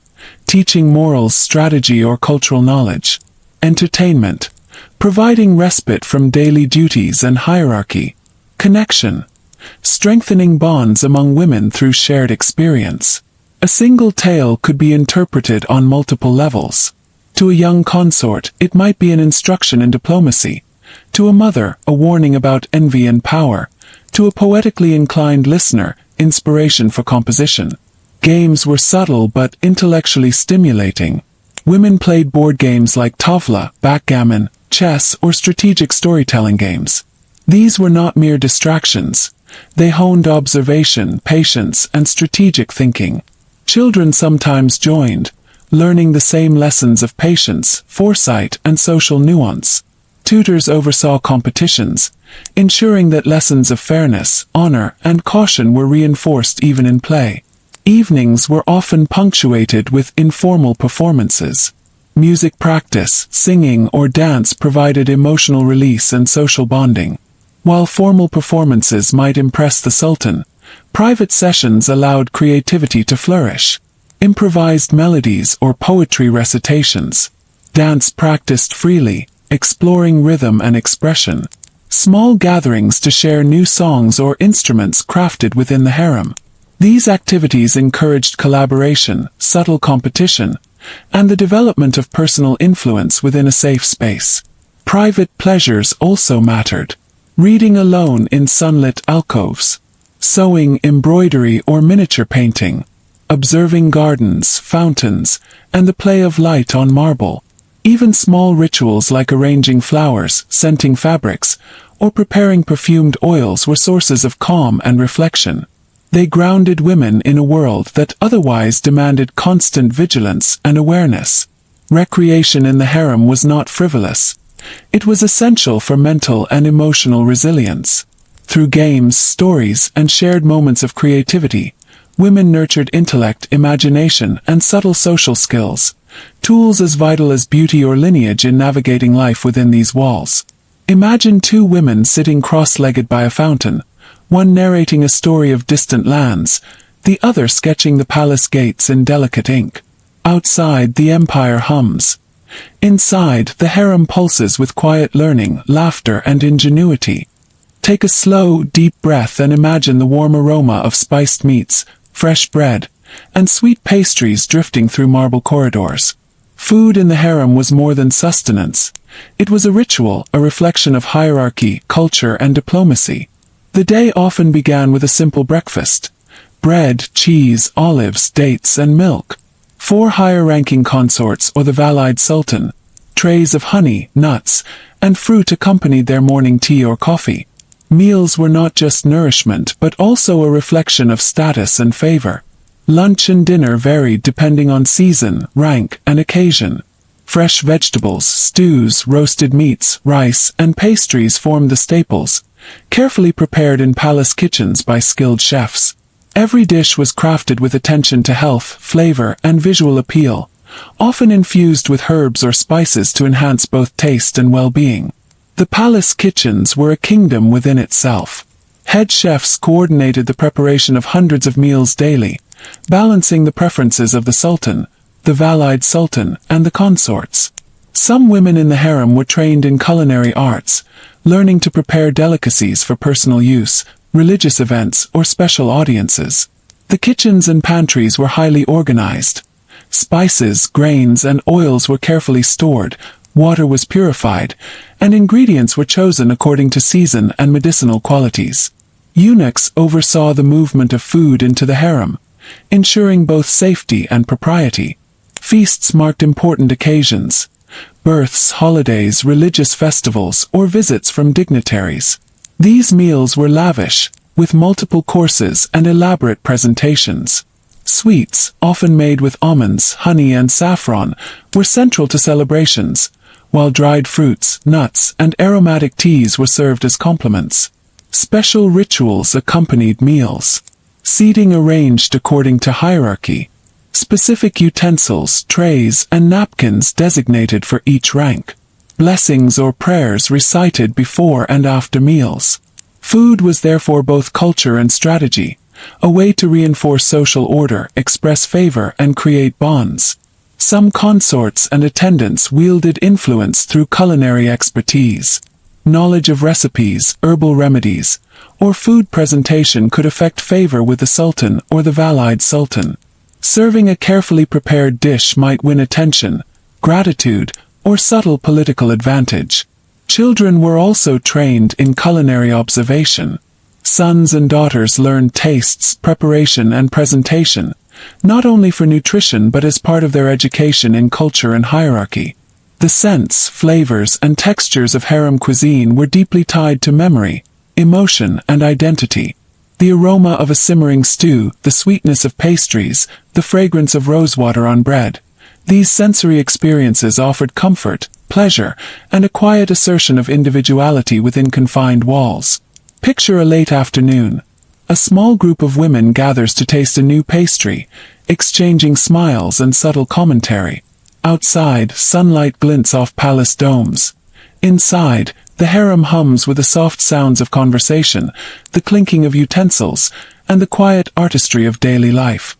teaching morals, strategy, or cultural knowledge; entertainment, providing respite from daily duties and hierarchy; connection, strengthening bonds among women through shared experience. A single tale could be interpreted on multiple levels. To a young consort, it might be an instruction in diplomacy. To a mother, a warning about envy and power. To a poetically inclined listener, inspiration for composition. Games were subtle but intellectually stimulating. Women played board games like tavla, backgammon, chess, or strategic storytelling games. These were not mere distractions. They honed observation, patience, and strategic thinking. Children sometimes joined, learning the same lessons of patience, foresight, and social nuance. Tutors oversaw competitions, ensuring that lessons of fairness, honor, and caution were reinforced even in play. Evenings were often punctuated with informal performances. Music practice, singing, or dance provided emotional release and social bonding. While formal performances might impress the sultan, private sessions allowed creativity to flourish. Improvised melodies or poetry recitations. Dance practiced freely, exploring rhythm and expression. Small gatherings to share new songs or instruments crafted within the harem. These activities encouraged collaboration, subtle competition, and the development of personal influence within a safe space. Private pleasures also mattered. Reading alone in sunlit alcoves. Sewing, embroidery, or miniature painting. Observing gardens, fountains, and the play of light on marble. Even small rituals like arranging flowers, scenting fabrics, or preparing perfumed oils were sources of calm and reflection. They grounded women in a world that otherwise demanded constant vigilance and awareness. Recreation in the harem was not frivolous. It was essential for mental and emotional resilience. Through games, stories, and shared moments of creativity, women nurtured intellect, imagination, and subtle social skills, tools as vital as beauty or lineage in navigating life within these walls. Imagine two women sitting cross-legged by a fountain, one narrating a story of distant lands, the other sketching the palace gates in delicate ink. Outside, the empire hums. Inside, the harem pulses with quiet learning, laughter, and ingenuity. Take a slow, deep breath and imagine the warm aroma of spiced meats, fresh bread, and sweet pastries drifting through marble corridors. Food in the harem was more than sustenance. It was a ritual, a reflection of hierarchy, culture, and diplomacy. The day often began with a simple breakfast: bread, cheese, olives, dates, and milk. 4 higher-ranking consorts or the Valide Sultan. Trays of honey, nuts, and fruit accompanied their morning tea or coffee. Meals were not just nourishment but also a reflection of status and favor. Lunch and dinner varied depending on season, rank, and occasion. Fresh vegetables, stews, roasted meats, rice, and pastries formed the staples, carefully prepared in palace kitchens by skilled chefs. Every dish was crafted with attention to health, flavor, and visual appeal, often infused with herbs or spices to enhance both taste and well-being. The palace kitchens were a kingdom within itself. Head chefs coordinated the preparation of hundreds of meals daily, balancing the preferences of the sultan, the Valide Sultan, and the consorts. Some women in the harem were trained in culinary arts, learning to prepare delicacies for personal use, religious events, or special audiences. The kitchens and pantries were highly organized. Spices, grains, and oils were carefully stored, water was purified, and ingredients were chosen according to season and medicinal qualities. Eunuchs oversaw the movement of food into the harem, ensuring both safety and propriety. Feasts marked important occasions: births, holidays, religious festivals, or visits from dignitaries. These meals were lavish, with multiple courses and elaborate presentations. Sweets, often made with almonds, honey, and saffron, were central to celebrations, while dried fruits, nuts, and aromatic teas were served as complements. Special rituals accompanied meals. Seating arranged according to hierarchy. Specific utensils, trays, and napkins designated for each rank. Blessings or prayers recited before and after meals. Food was therefore both culture and strategy, a way to reinforce social order, express favor, and create bonds. Some consorts and attendants wielded influence through culinary expertise. Knowledge of recipes, herbal remedies, or food presentation could affect favor with the sultan or the Valide sultan. Serving a carefully prepared dish might win attention, gratitude, or subtle political advantage. Children were also trained in culinary observation. Sons and daughters learned tastes, preparation, and presentation, not only for nutrition but as part of their education in culture and hierarchy. The scents, flavors, and textures of harem cuisine were deeply tied to memory, emotion, and identity. The aroma of a simmering stew, the sweetness of pastries, the fragrance of rosewater on bread. These sensory experiences offered comfort, pleasure, and a quiet assertion of individuality within confined walls. Picture a late afternoon. A small group of women gathers to taste a new pastry, exchanging smiles and subtle commentary. Outside, sunlight glints off palace domes. Inside, the harem hums with the soft sounds of conversation, the clinking of utensils, and the quiet artistry of daily life.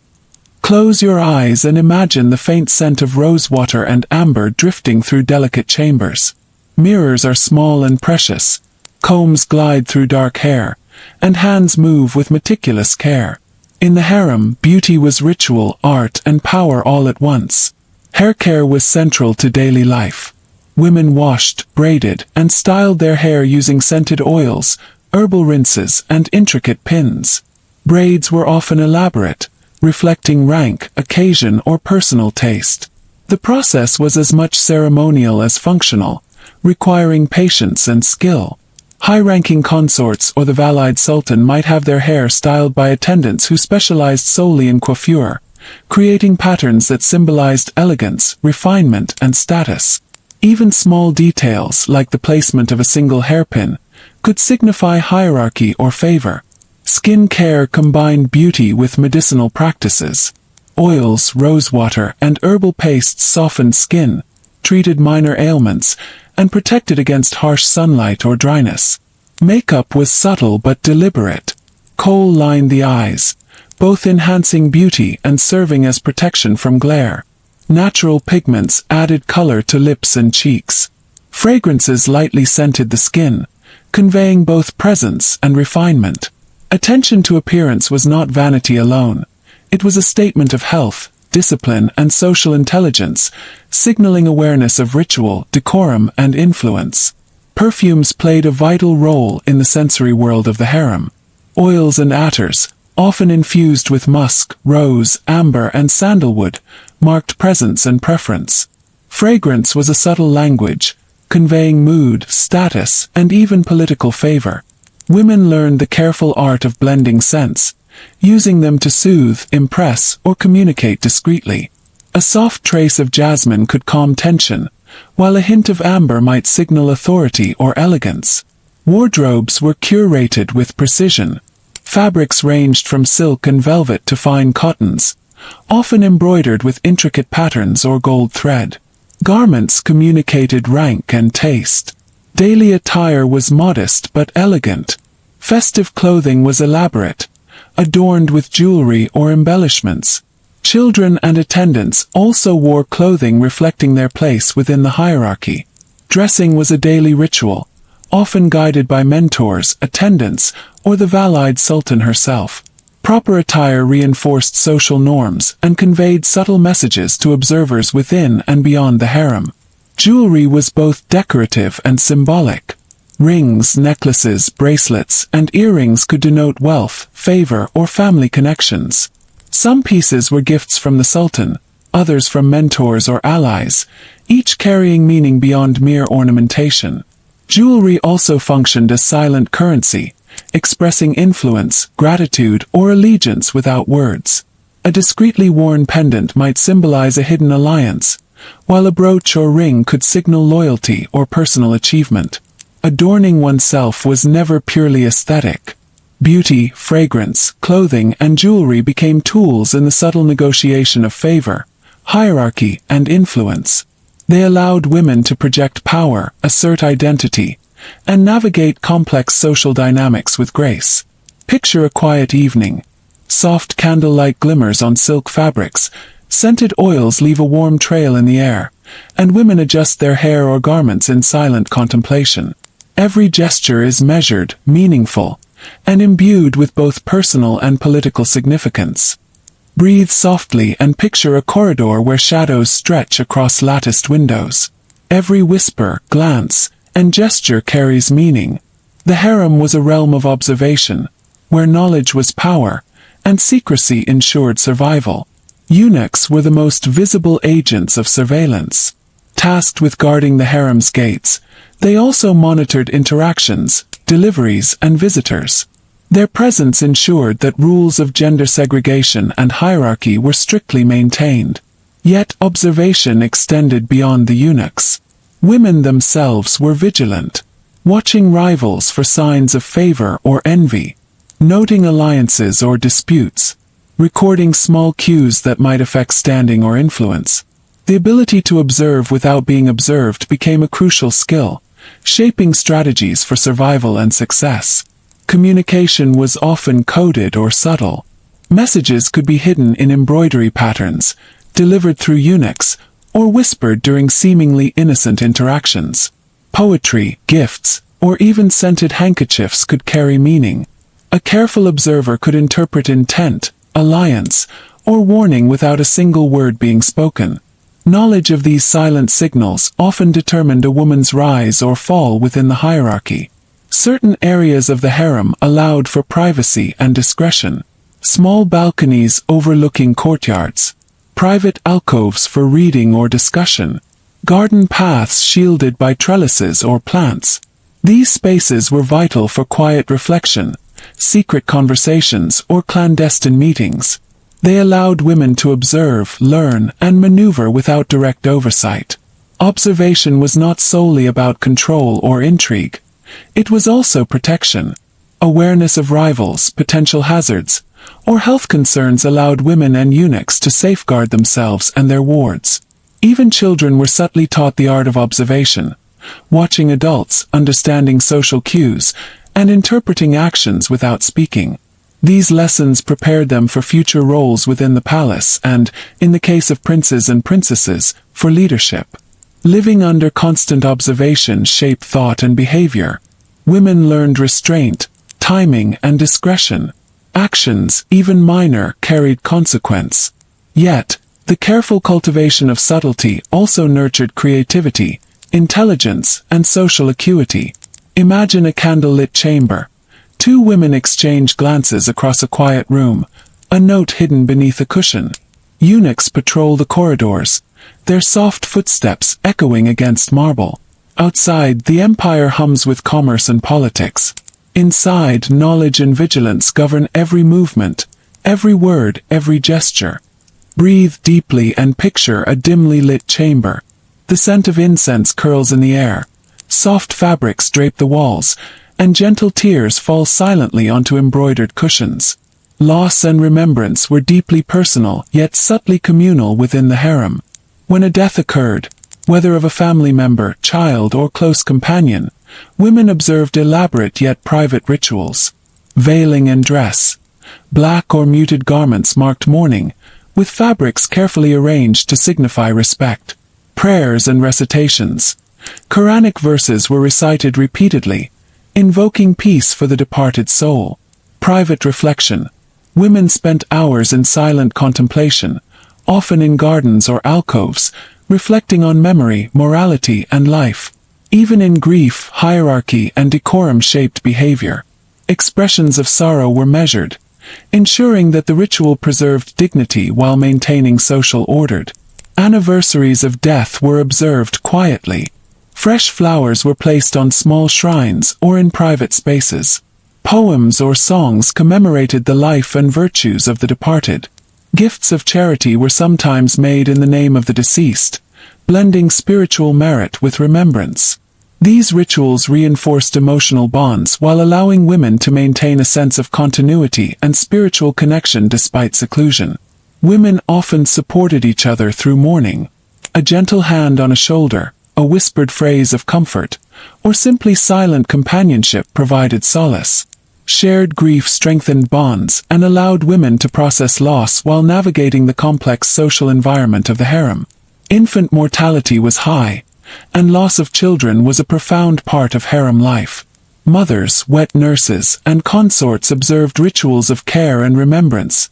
Close your eyes and imagine the faint scent of rosewater and amber drifting through delicate chambers. Mirrors are small and precious. Combs glide through dark hair, and hands move with meticulous care. In the harem, beauty was ritual, art, and power all at once. Hair care was central to daily life. Women washed, braided, and styled their hair using scented oils, herbal rinses, and intricate pins. Braids were often elaborate, reflecting rank, occasion, or personal taste. The process was as much ceremonial as functional, requiring patience and skill. High-ranking consorts or the Valide Sultan might have their hair styled by attendants who specialized solely in coiffure, creating patterns that symbolized elegance, refinement, and status. Even small details, like the placement of a single hairpin, could signify hierarchy or favor. Skin care combined beauty with medicinal practices. Oils, rosewater, and herbal pastes softened skin, treated minor ailments, and protected against harsh sunlight or dryness. Makeup was subtle but deliberate. Kohl lined the eyes, both enhancing beauty and serving as protection from glare. Natural pigments added color to lips and cheeks. Fragrances lightly scented the skin, conveying both presence and refinement. Attention to appearance was not vanity alone. It was a statement of health, discipline, and social intelligence, signaling awareness of ritual, decorum, and influence. Perfumes played a vital role in the sensory world of the harem. Oils and attars, often infused with musk, rose, amber, and sandalwood, marked presence and preference. Fragrance was a subtle language, conveying mood, status, and even political favor. Women learned the careful art of blending scents, using them to soothe, impress, or communicate discreetly. A soft trace of jasmine could calm tension, while a hint of amber might signal authority or elegance. Wardrobes were curated with precision. Fabrics ranged from silk and velvet to fine cottons, often embroidered with intricate patterns or gold thread. Garments communicated rank and taste. Daily attire was modest but elegant. Festive clothing was elaborate, adorned with jewelry or embellishments. Children and attendants also wore clothing reflecting their place within the hierarchy. Dressing was a daily ritual, often guided by mentors, attendants, or the Valide Sultan herself. Proper attire reinforced social norms and conveyed subtle messages to observers within and beyond the harem. Jewelry was both decorative and symbolic. Rings, necklaces, bracelets, and earrings could denote wealth, favor, or family connections. Some pieces were gifts from the sultan, others from mentors or allies, each carrying meaning beyond mere ornamentation. Jewelry also functioned as silent currency, expressing influence, gratitude, or allegiance without words. A discreetly worn pendant might symbolize a hidden alliance, while a brooch or ring could signal loyalty or personal achievement. Adorning oneself was never purely aesthetic. Beauty, fragrance, clothing, and jewelry became tools in the subtle negotiation of favor, hierarchy, and influence. They allowed women to project power, assert identity, and navigate complex social dynamics with grace. Picture a quiet evening. Soft candlelight glimmers on silk fabrics, scented oils leave a warm trail in the air, and women adjust their hair or garments in silent contemplation. Every gesture is measured, meaningful, and imbued with both personal and political significance. Breathe softly and picture a corridor where shadows stretch across latticed windows. Every whisper, glance, and gesture carries meaning. The harem was a realm of observation, where knowledge was power, and secrecy ensured survival. Eunuchs were the most visible agents of surveillance. Tasked with guarding the harem's gates, they also monitored interactions, deliveries, and visitors. Their presence ensured that rules of gender segregation and hierarchy were strictly maintained. Yet observation extended beyond the eunuchs. Women themselves were vigilant, watching rivals for signs of favor or envy, noting alliances or disputes, recording small cues that might affect standing or influence. The ability to observe without being observed became a crucial skill, shaping strategies for survival and success. Communication was often coded or subtle. Messages could be hidden in embroidery patterns, delivered through eunuchs, or whispered during seemingly innocent interactions. Poetry, gifts, or even scented handkerchiefs could carry meaning. A careful observer could interpret intent, alliance, or warning without a single word being spoken. Knowledge of these silent signals often determined a woman's rise or fall within the hierarchy. Certain areas of the harem allowed for privacy and discretion. Small balconies overlooking courtyards, private alcoves for reading or discussion, garden paths shielded by trellises or plants. These spaces were vital for quiet reflection, secret conversations, or clandestine meetings. They allowed women to observe, learn, and maneuver without direct oversight. Observation was not solely about control or intrigue. It was also protection. Awareness of rivals, potential hazards, or health concerns allowed women and eunuchs to safeguard themselves and their wards. Even children were subtly taught the art of observation, watching adults, understanding social cues, and interpreting actions without speaking. These lessons prepared them for future roles within the palace and, in the case of princes and princesses, for leadership. Living under constant observation shaped thought and behavior. Women learned restraint, timing, and discretion. Actions, even minor, carried consequence. Yet, the careful cultivation of subtlety also nurtured creativity, intelligence, and social acuity. Imagine a candlelit chamber. Two women exchange glances across a quiet room, a note hidden beneath a cushion. Eunuchs patrol the corridors, their soft footsteps echoing against marble. Outside, the empire hums with commerce and politics. Inside, knowledge and vigilance govern every movement, every word, every gesture. Breathe deeply and picture a dimly lit chamber. The scent of incense curls in the air. Soft fabrics drape the walls, and gentle tears fall silently onto embroidered cushions. Loss and remembrance were deeply personal, yet subtly communal within the harem. When a death occurred, whether of a family member, child, or close companion, women observed elaborate yet private rituals. Veiling and dress. Black or muted garments marked mourning, with fabrics carefully arranged to signify respect. Prayers and recitations. Quranic verses were recited repeatedly, invoking peace for the departed soul. Private reflection. Women spent hours in silent contemplation, often in gardens or alcoves, reflecting on memory, morality, and life. Even in grief, hierarchy and decorum shaped behavior. Expressions of sorrow were measured, ensuring that the ritual preserved dignity while maintaining social order. Anniversaries of death were observed quietly. Fresh flowers were placed on small shrines or in private spaces. Poems or songs commemorated the life and virtues of the departed. Gifts of charity were sometimes made in the name of the deceased, blending spiritual merit with remembrance. These rituals reinforced emotional bonds while allowing women to maintain a sense of continuity and spiritual connection despite seclusion. Women often supported each other through mourning. A gentle hand on a shoulder, a whispered phrase of comfort, or simply silent companionship provided solace. Shared grief strengthened bonds and allowed women to process loss while navigating the complex social environment of the harem. Infant mortality was high, and loss of children was a profound part of harem life. Mothers, wet nurses, and consorts observed rituals of care and remembrance,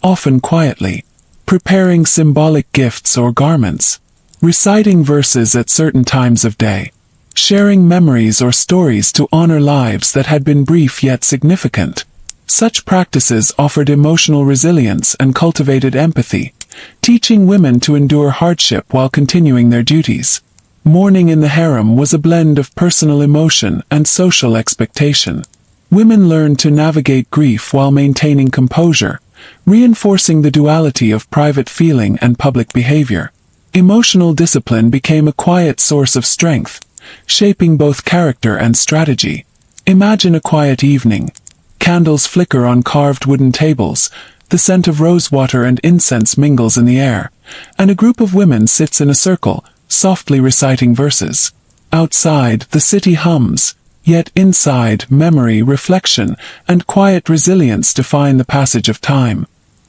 often quietly, preparing symbolic gifts or garments, reciting verses at certain times of day, sharing memories or stories to honor lives that had been brief yet significant. Such practices offered emotional resilience and cultivated empathy, teaching women to endure hardship while continuing their duties. Mourning in the harem was a blend of personal emotion and social expectation. Women learned to navigate grief while maintaining composure, reinforcing the duality of private feeling and public behavior. Emotional discipline became a quiet source of strength, shaping both character and strategy. Imagine a quiet evening. Candles flicker on carved wooden tables, the scent of rosewater and incense mingles in the air, and a group of women sits in a circle, softly reciting verses. Outside, the city hums, yet inside, memory, reflection, and quiet resilience define the passage of time.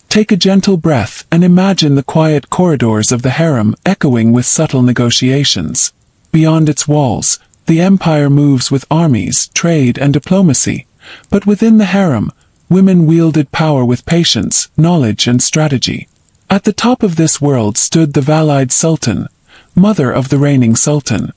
Take a gentle breath and imagine the quiet corridors of the harem echoing with subtle negotiations. Beyond its walls, the empire moves with armies, trade, and diplomacy, but within the harem, women wielded power with patience, knowledge, and strategy. At the top of this world stood the Valide Sultan, mother of the reigning sultan.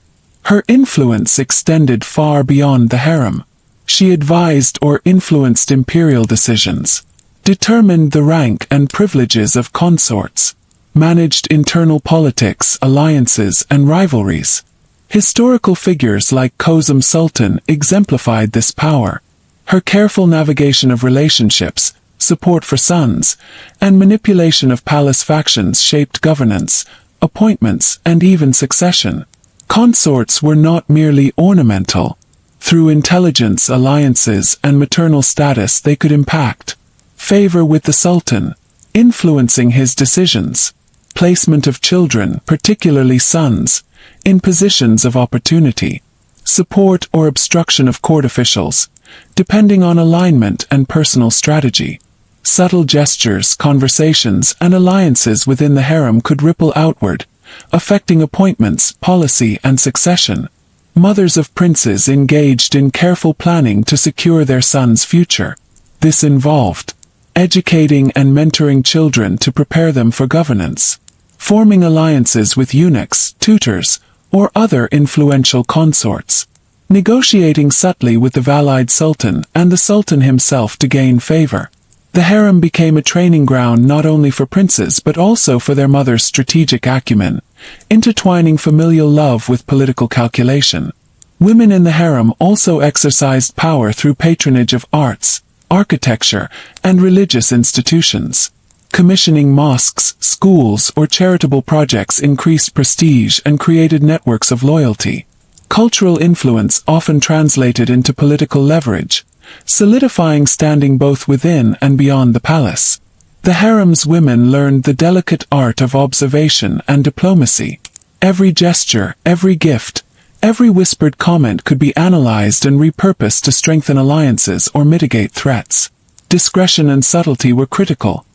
Her influence extended far beyond the harem. She advised or influenced imperial decisions, determined the rank and privileges of consorts, managed internal politics, alliances, and rivalries. Historical figures like Kozum Sultan exemplified this power. Her careful navigation of relationships, support for sons, and manipulation of palace factions shaped governance, appointments, and even succession. Consorts were not merely ornamental. Through intelligence, alliances, and maternal status they could impact favor with the sultan, influencing his decisions, placement of children, particularly sons, in positions of opportunity, support or obstruction of court officials, depending on alignment and personal strategy. Subtle gestures, conversations, and alliances within the harem could ripple outward, affecting appointments, policy, and succession. Mothers of princes engaged in careful planning to secure their sons' future. This involved educating and mentoring children to prepare them for governance, forming alliances with eunuchs, tutors, or other influential consorts, negotiating subtly with the Valide Sultan and the Sultan himself to gain favor. The harem became a training ground not only for princes but also for their mother's strategic acumen, intertwining familial love with political calculation. Women in the harem also exercised power through patronage of arts, architecture, and religious institutions. Commissioning mosques, schools, or charitable projects increased prestige and created networks of loyalty. Cultural influence often translated into political leverage, solidifying standing both within and beyond the palace. The harem's women learned the delicate art of observation and diplomacy. Every gesture, every gift, every whispered comment could be analyzed and repurposed to strengthen alliances or mitigate threats. Discretion and subtlety were critical.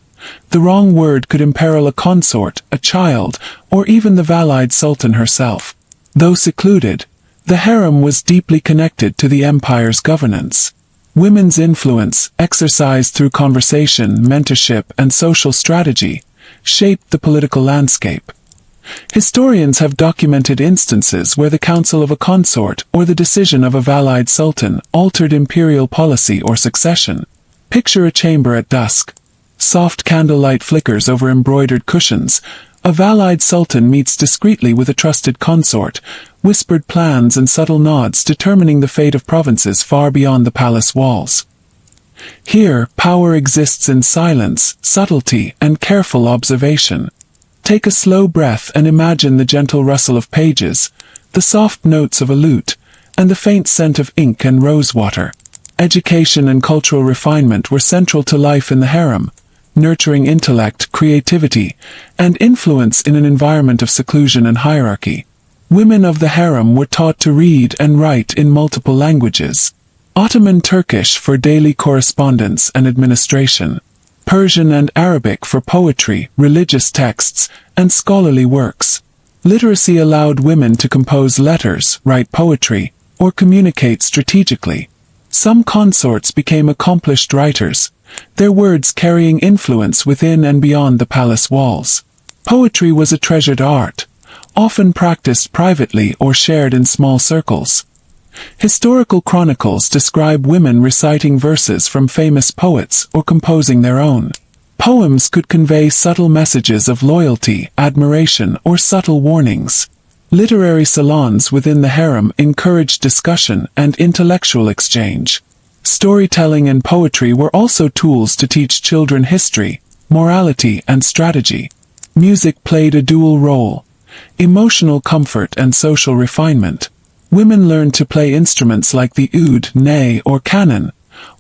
The wrong word could imperil a consort, a child, or even the Valide Sultan herself. Though secluded, the harem was deeply connected to the empire's governance. Women's influence, exercised through conversation, mentorship, and social strategy, shaped the political landscape. Historians have documented instances where the counsel of a consort or the decision of a valide sultan altered imperial policy or succession. Picture a chamber at dusk. Soft candlelight flickers over embroidered cushions. A valide sultan meets discreetly with a trusted consort, whispered plans and subtle nods determining the fate of provinces far beyond the palace walls. Here, power exists in silence, subtlety, and careful observation. Take a slow breath and imagine the gentle rustle of pages, the soft notes of a lute, and the faint scent of ink and rosewater. Education and cultural refinement were central to life in the harem, nurturing intellect, creativity, and influence in an environment of seclusion and hierarchy. Women of the harem were taught to read and write in multiple languages. Ottoman Turkish for daily correspondence and administration. Persian and Arabic for poetry, religious texts, and scholarly works. Literacy allowed women to compose letters, write poetry, or communicate strategically. Some consorts became accomplished writers, their words carrying influence within and beyond the palace walls. Poetry was a treasured art, often practiced privately or shared in small circles. Historical chronicles describe women reciting verses from famous poets or composing their own. Poems could convey subtle messages of loyalty, admiration, or subtle warnings. Literary salons within the harem encouraged discussion and intellectual exchange. Storytelling and poetry were also tools to teach children history, morality, and strategy. Music played a dual role: emotional comfort and social refinement. Women learned to play instruments like the oud, ney, or canon,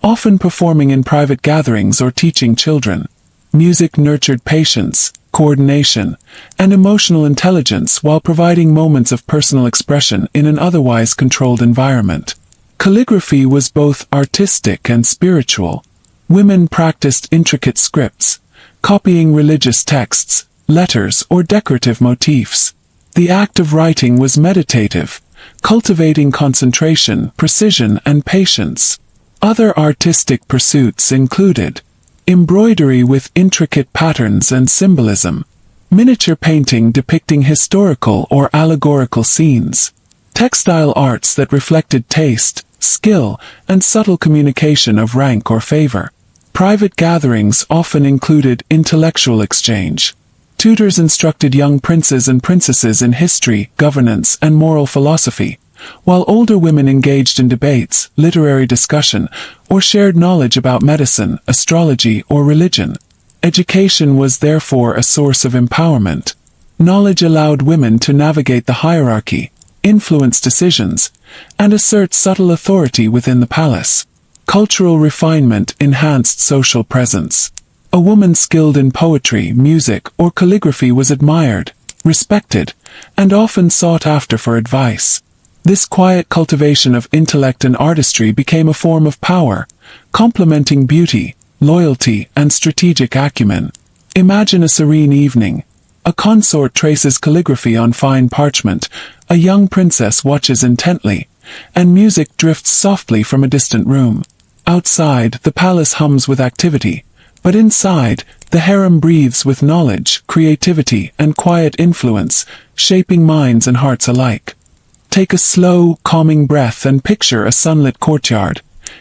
often performing in private gatherings or teaching children. Music nurtured patience, coordination, and emotional intelligence while providing moments of personal expression in an otherwise controlled environment. Calligraphy was both artistic and spiritual. Women practiced intricate scripts, copying religious texts, letters, or decorative motifs. The act of writing was meditative, cultivating concentration, precision, and patience. Other artistic pursuits included embroidery with intricate patterns and symbolism, miniature painting depicting historical or allegorical scenes, textile arts that reflected taste, skill, and subtle communication of rank or favor. Private gatherings often included intellectual exchange. Tutors instructed young princes and princesses in history, governance, and moral philosophy, while older women engaged in debates, literary discussion, or shared knowledge about medicine, astrology, or religion. Education was therefore a source of empowerment. Knowledge allowed women to navigate the hierarchy, influence decisions, and assert subtle authority within the palace. Cultural refinement enhanced social presence. A woman skilled in poetry, music, or calligraphy was admired, respected, and often sought after for advice. This quiet cultivation of intellect and artistry became a form of power, complementing beauty, loyalty, and strategic acumen. Imagine a serene evening. A consort traces calligraphy on fine parchment, a young princess watches intently, and music drifts softly from a distant room. Outside, the palace hums with activity, but inside, the harem breathes with knowledge, creativity, and quiet influence, shaping minds and hearts alike. Take a slow, calming breath and picture a sunlit courtyard,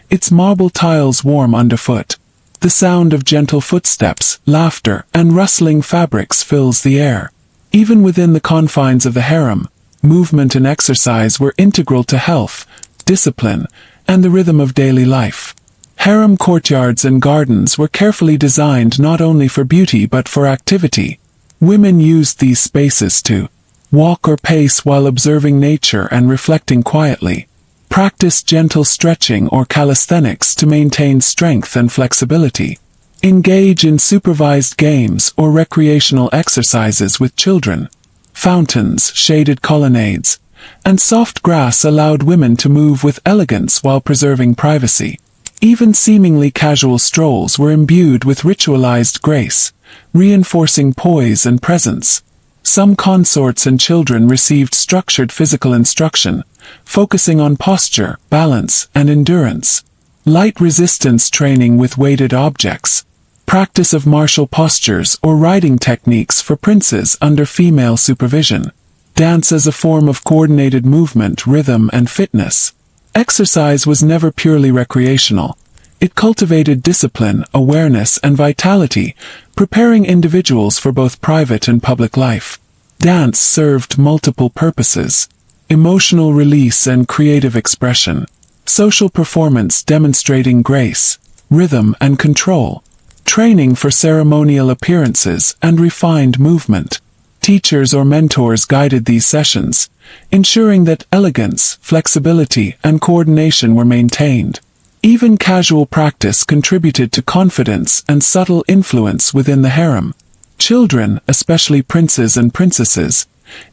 its marble tiles warm underfoot. The sound of gentle footsteps, laughter, and rustling fabrics fills the air. Even within the confines of the harem, movement and exercise were integral to health, discipline, and the rhythm of daily life. Harem courtyards and gardens were carefully designed not only for beauty but for activity. Women used these spaces to walk or pace while observing nature and reflecting quietly. Practice gentle stretching or calisthenics to maintain strength and flexibility. Engage in supervised games or recreational exercises with children. Fountains, shaded colonnades, and soft grass allowed women to move with elegance while preserving privacy. Even seemingly casual strolls were imbued with ritualized grace, reinforcing poise and presence. Some consorts and children received structured physical instruction, focusing on posture, balance, and endurance. light resistance training with weighted objects, practice of martial postures or riding techniques for princes under female supervision, dance as a form of coordinated movement, rhythm, and fitness. Exercise was never purely recreational. It cultivated discipline, awareness, and vitality, preparing individuals for both private and public life. Dance served multiple purposes: emotional release and creative expression, social performance demonstrating grace, rhythm, and control, training for ceremonial appearances and refined movement. Teachers or mentors guided these sessions, ensuring that elegance, flexibility, and coordination were maintained. Even casual practice contributed to confidence and subtle influence within the harem. Children, especially princes and princesses,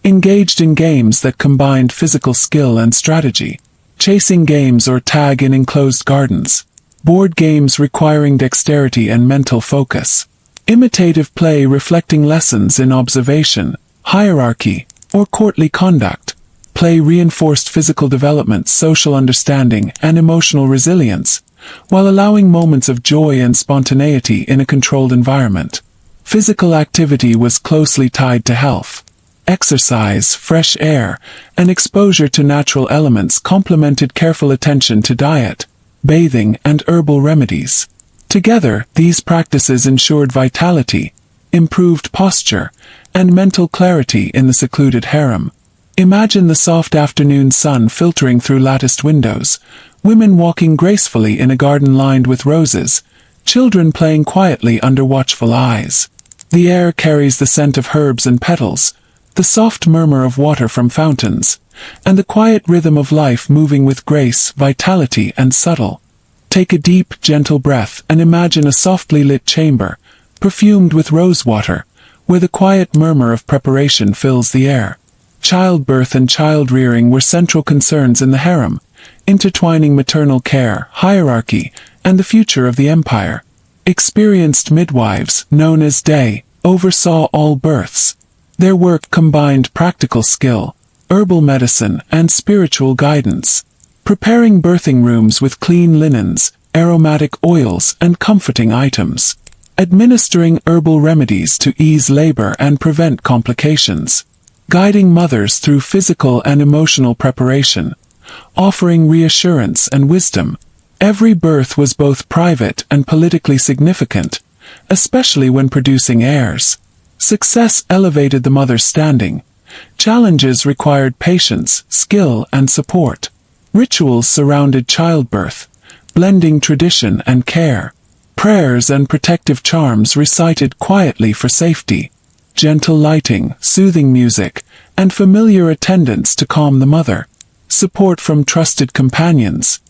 engaged in games that combined physical skill and strategy. Chasing games or tag in enclosed gardens, board games requiring dexterity and mental focus, imitative play reflecting lessons in observation, hierarchy, or courtly conduct. Play reinforced physical development, social understanding, and emotional resilience, while allowing moments of joy and spontaneity in a controlled environment. Physical activity was closely tied to health. Exercise, fresh air, and exposure to natural elements complemented careful attention to diet, bathing, and herbal remedies. Together, these practices ensured vitality, improved posture, and mental clarity in the secluded harem. Imagine the soft afternoon sun filtering through latticed windows, women walking gracefully in a garden lined with roses, children playing quietly under watchful eyes. The air carries the scent of herbs and petals, the soft murmur of water from fountains, and the quiet rhythm of life moving with grace, vitality, and subtle. Take a deep, gentle breath and imagine a softly lit chamber, perfumed with rose water, where the quiet murmur of preparation fills the air. Childbirth and child-rearing were central concerns in the harem, intertwining maternal care, hierarchy, and the future of the empire. Experienced midwives, known as Day, oversaw all births. Their work combined practical skill, herbal medicine, and spiritual guidance, preparing birthing rooms with clean linens, aromatic oils, and comforting items, administering herbal remedies to ease labor and prevent complications, guiding mothers through physical and emotional preparation, offering reassurance and wisdom. Every birth was both private and politically significant, especially when producing heirs. Success elevated the mother's standing. Challenges required patience, skill, and support. Rituals surrounded childbirth, blending tradition and care. Prayers and protective charms recited quietly for safety. Gentle lighting, soothing music, and familiar attendants to calm the mother. Support from trusted companions,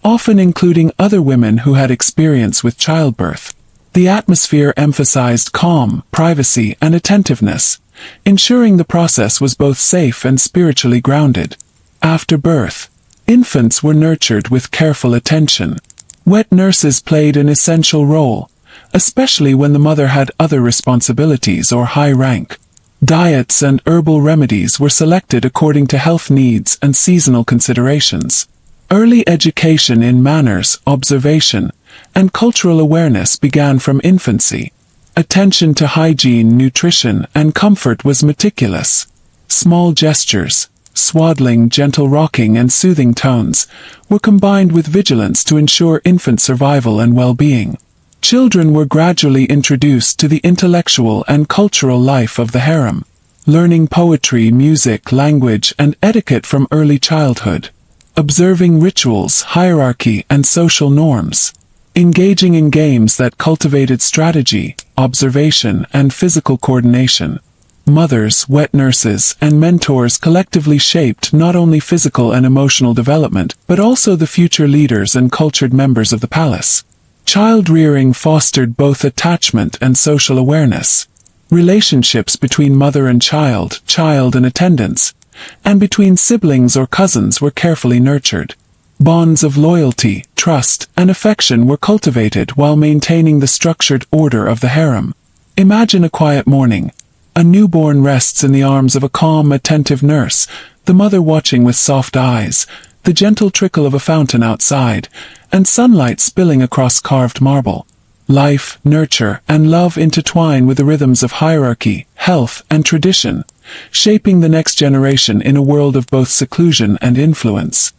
often including other women who had experience with childbirth. The atmosphere emphasized calm, privacy, and attentiveness, ensuring the process was both safe and spiritually grounded. After birth, infants were nurtured with careful attention. Wet nurses played an essential role, especially when the mother had other responsibilities or high rank. Diets and herbal remedies were selected according to health needs and seasonal considerations. Early education in manners, observation, and cultural awareness began from infancy. Attention to hygiene, nutrition, and comfort was meticulous. Small gestures, swaddling, gentle rocking, and soothing tones were combined with vigilance to ensure infant survival and well-being. Children were gradually introduced to the intellectual and cultural life of the harem, learning poetry, music, language, and etiquette from early childhood, observing rituals, hierarchy, and social norms, engaging in games that cultivated strategy, observation, and physical coordination. Mothers, wet nurses, and mentors collectively shaped not only physical and emotional development, but also the future leaders and cultured members of the palace. Child-rearing fostered both attachment and social awareness. Relationships between mother and child and attendants, and between siblings or cousins were carefully nurtured. Bonds of loyalty, trust, and affection were cultivated while maintaining the structured order of the harem. Imagine a quiet morning. A newborn rests in the arms of a calm, attentive nurse, the mother watching with soft eyes, the gentle trickle of a fountain outside, and sunlight spilling across carved marble. Life, nurture, and love intertwine with the rhythms of hierarchy, health, and tradition, shaping the next generation in a world of both seclusion and influence.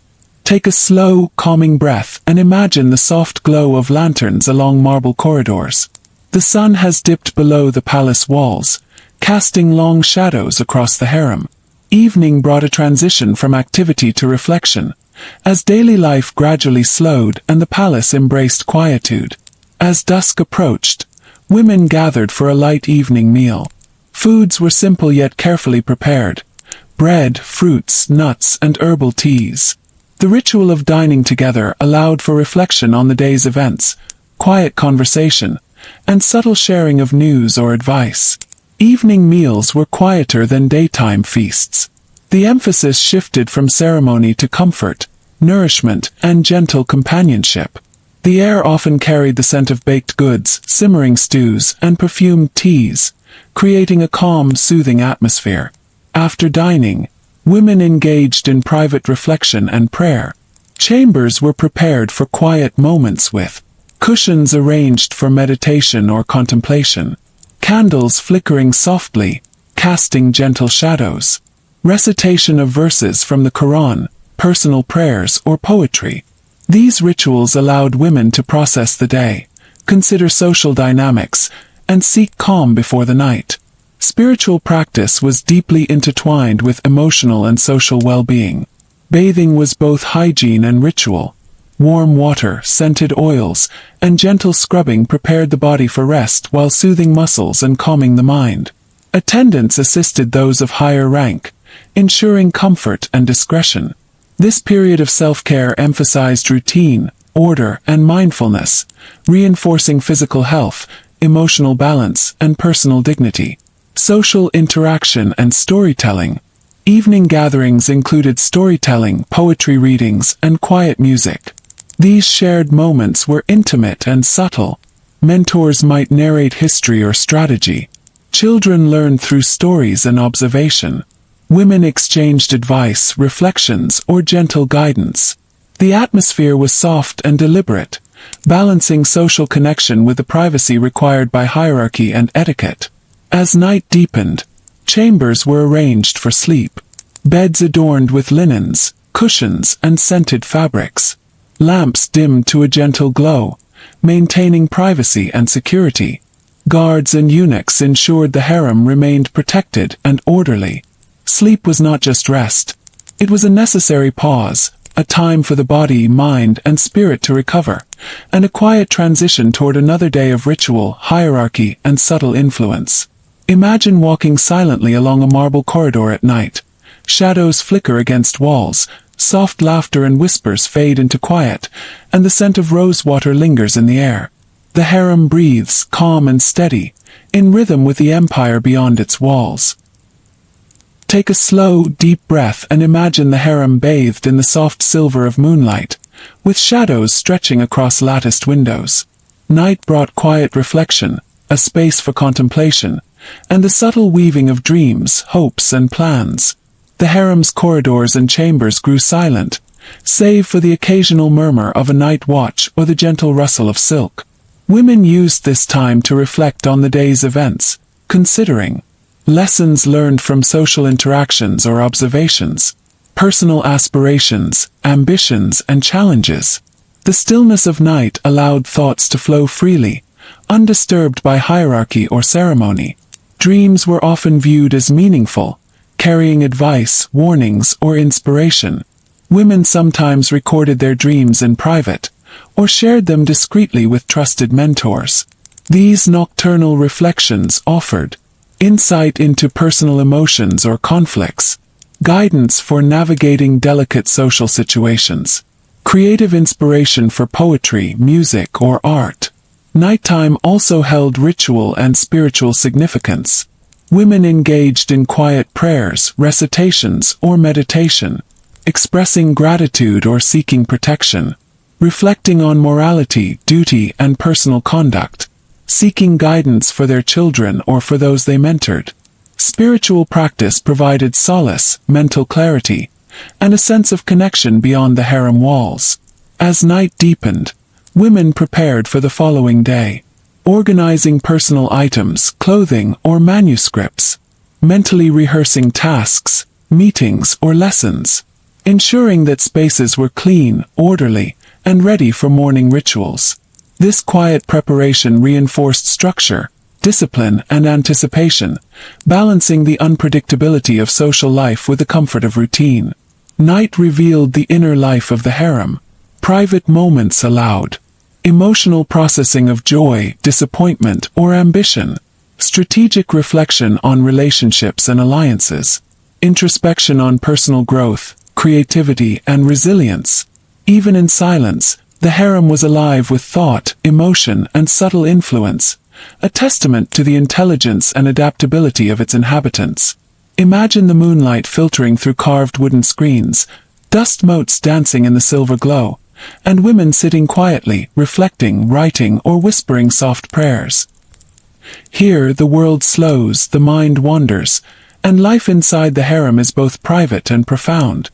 Take a slow, calming breath and imagine the soft glow of lanterns along marble corridors. The sun has dipped below the palace walls, casting long shadows across the harem. Evening brought a transition from activity to reflection, as daily life gradually slowed and the palace embraced quietude. As dusk approached, women gathered for a light evening meal. Foods were simple yet carefully prepared: bread, fruits, nuts, and herbal teas. The ritual of dining together allowed for reflection on the day's events, quiet conversation, and subtle sharing of news or advice. Evening meals were quieter than daytime feasts. The emphasis shifted from ceremony to comfort, nourishment, and gentle companionship. The air often carried the scent of baked goods, simmering stews, and perfumed teas, creating a calm, soothing atmosphere. After dining, women engaged in private reflection and prayer. Chambers were prepared for quiet moments with cushions arranged for meditation or contemplation, candles flickering softly, casting gentle shadows, recitation of verses from the Quran, personal prayers, or poetry. These rituals allowed women to process the day, consider social dynamics, and seek calm before the night. Spiritual practice was deeply intertwined with emotional and social well-being. Bathing was both hygiene and ritual. Warm water, scented oils, and gentle scrubbing prepared the body for rest while soothing muscles and calming the mind. Attendants assisted those of higher rank, ensuring comfort and discretion. This period of self-care emphasized routine, order, and mindfulness, reinforcing physical health, emotional balance, and personal dignity. Social interaction and storytelling. Evening gatherings included storytelling, poetry readings, and quiet music. These shared moments were intimate and subtle. Mentors might narrate history or strategy. Children learned through stories and observation. Women exchanged advice, reflections, or gentle guidance. The atmosphere was soft and deliberate, balancing social connection with the privacy required by hierarchy and etiquette. As night deepened, chambers were arranged for sleep. Beds adorned with linens, cushions, and scented fabrics. Lamps dimmed to a gentle glow, maintaining privacy and security. Guards and eunuchs ensured the harem remained protected and orderly. Sleep was not just rest. It was a necessary pause, a time for the body, mind, and spirit to recover, and a quiet transition toward another day of ritual, hierarchy, and subtle influence. Imagine walking silently along a marble corridor at night. Shadows flicker against walls, soft laughter and whispers fade into quiet, and the scent of rose water lingers in the air. The harem breathes, calm and steady, in rhythm with the empire beyond its walls. Take a slow, deep breath and imagine the harem bathed in the soft silver of moonlight, with shadows stretching across latticed windows. Night brought quiet reflection, a space for contemplation, and the subtle weaving of dreams, hopes, and plans. The harem's corridors and chambers grew silent, save for the occasional murmur of a night watch or the gentle rustle of silk. Women used this time to reflect on the day's events, considering lessons learned from social interactions or observations, personal aspirations, ambitions, and challenges. The stillness of night allowed thoughts to flow freely, undisturbed by hierarchy or ceremony. Dreams were often viewed as meaningful, carrying advice, warnings, or inspiration. Women sometimes recorded their dreams in private, or shared them discreetly with trusted mentors. These nocturnal reflections offered insight into personal emotions or conflicts, guidance for navigating delicate social situations, creative inspiration for poetry, music, or art. Nighttime also held ritual and spiritual significance. Women engaged in quiet prayers, recitations, or meditation, expressing gratitude or seeking protection, reflecting on morality, duty, and personal conduct, seeking guidance for their children or for those they mentored. Spiritual practice provided solace, mental clarity, and a sense of connection beyond the harem walls. As night deepened, women prepared for the following day, organizing personal items, clothing, or manuscripts, mentally rehearsing tasks, meetings, or lessons, ensuring that spaces were clean, orderly, and ready for morning rituals. This quiet preparation reinforced structure, discipline, and anticipation, balancing the unpredictability of social life with the comfort of routine. Night revealed the inner life of the harem. Private moments allowed emotional processing of joy, disappointment, or ambition, strategic reflection on relationships and alliances, introspection on personal growth, creativity, and resilience. Even in silence, the harem was alive with thought, emotion, and subtle influence, a testament to the intelligence and adaptability of its inhabitants. Imagine the moonlight filtering through carved wooden screens, dust motes dancing in the silver glow, and women sitting quietly, reflecting, writing, or whispering soft prayers. Here, the world slows, the mind wanders, and life inside the harem is both private and profound.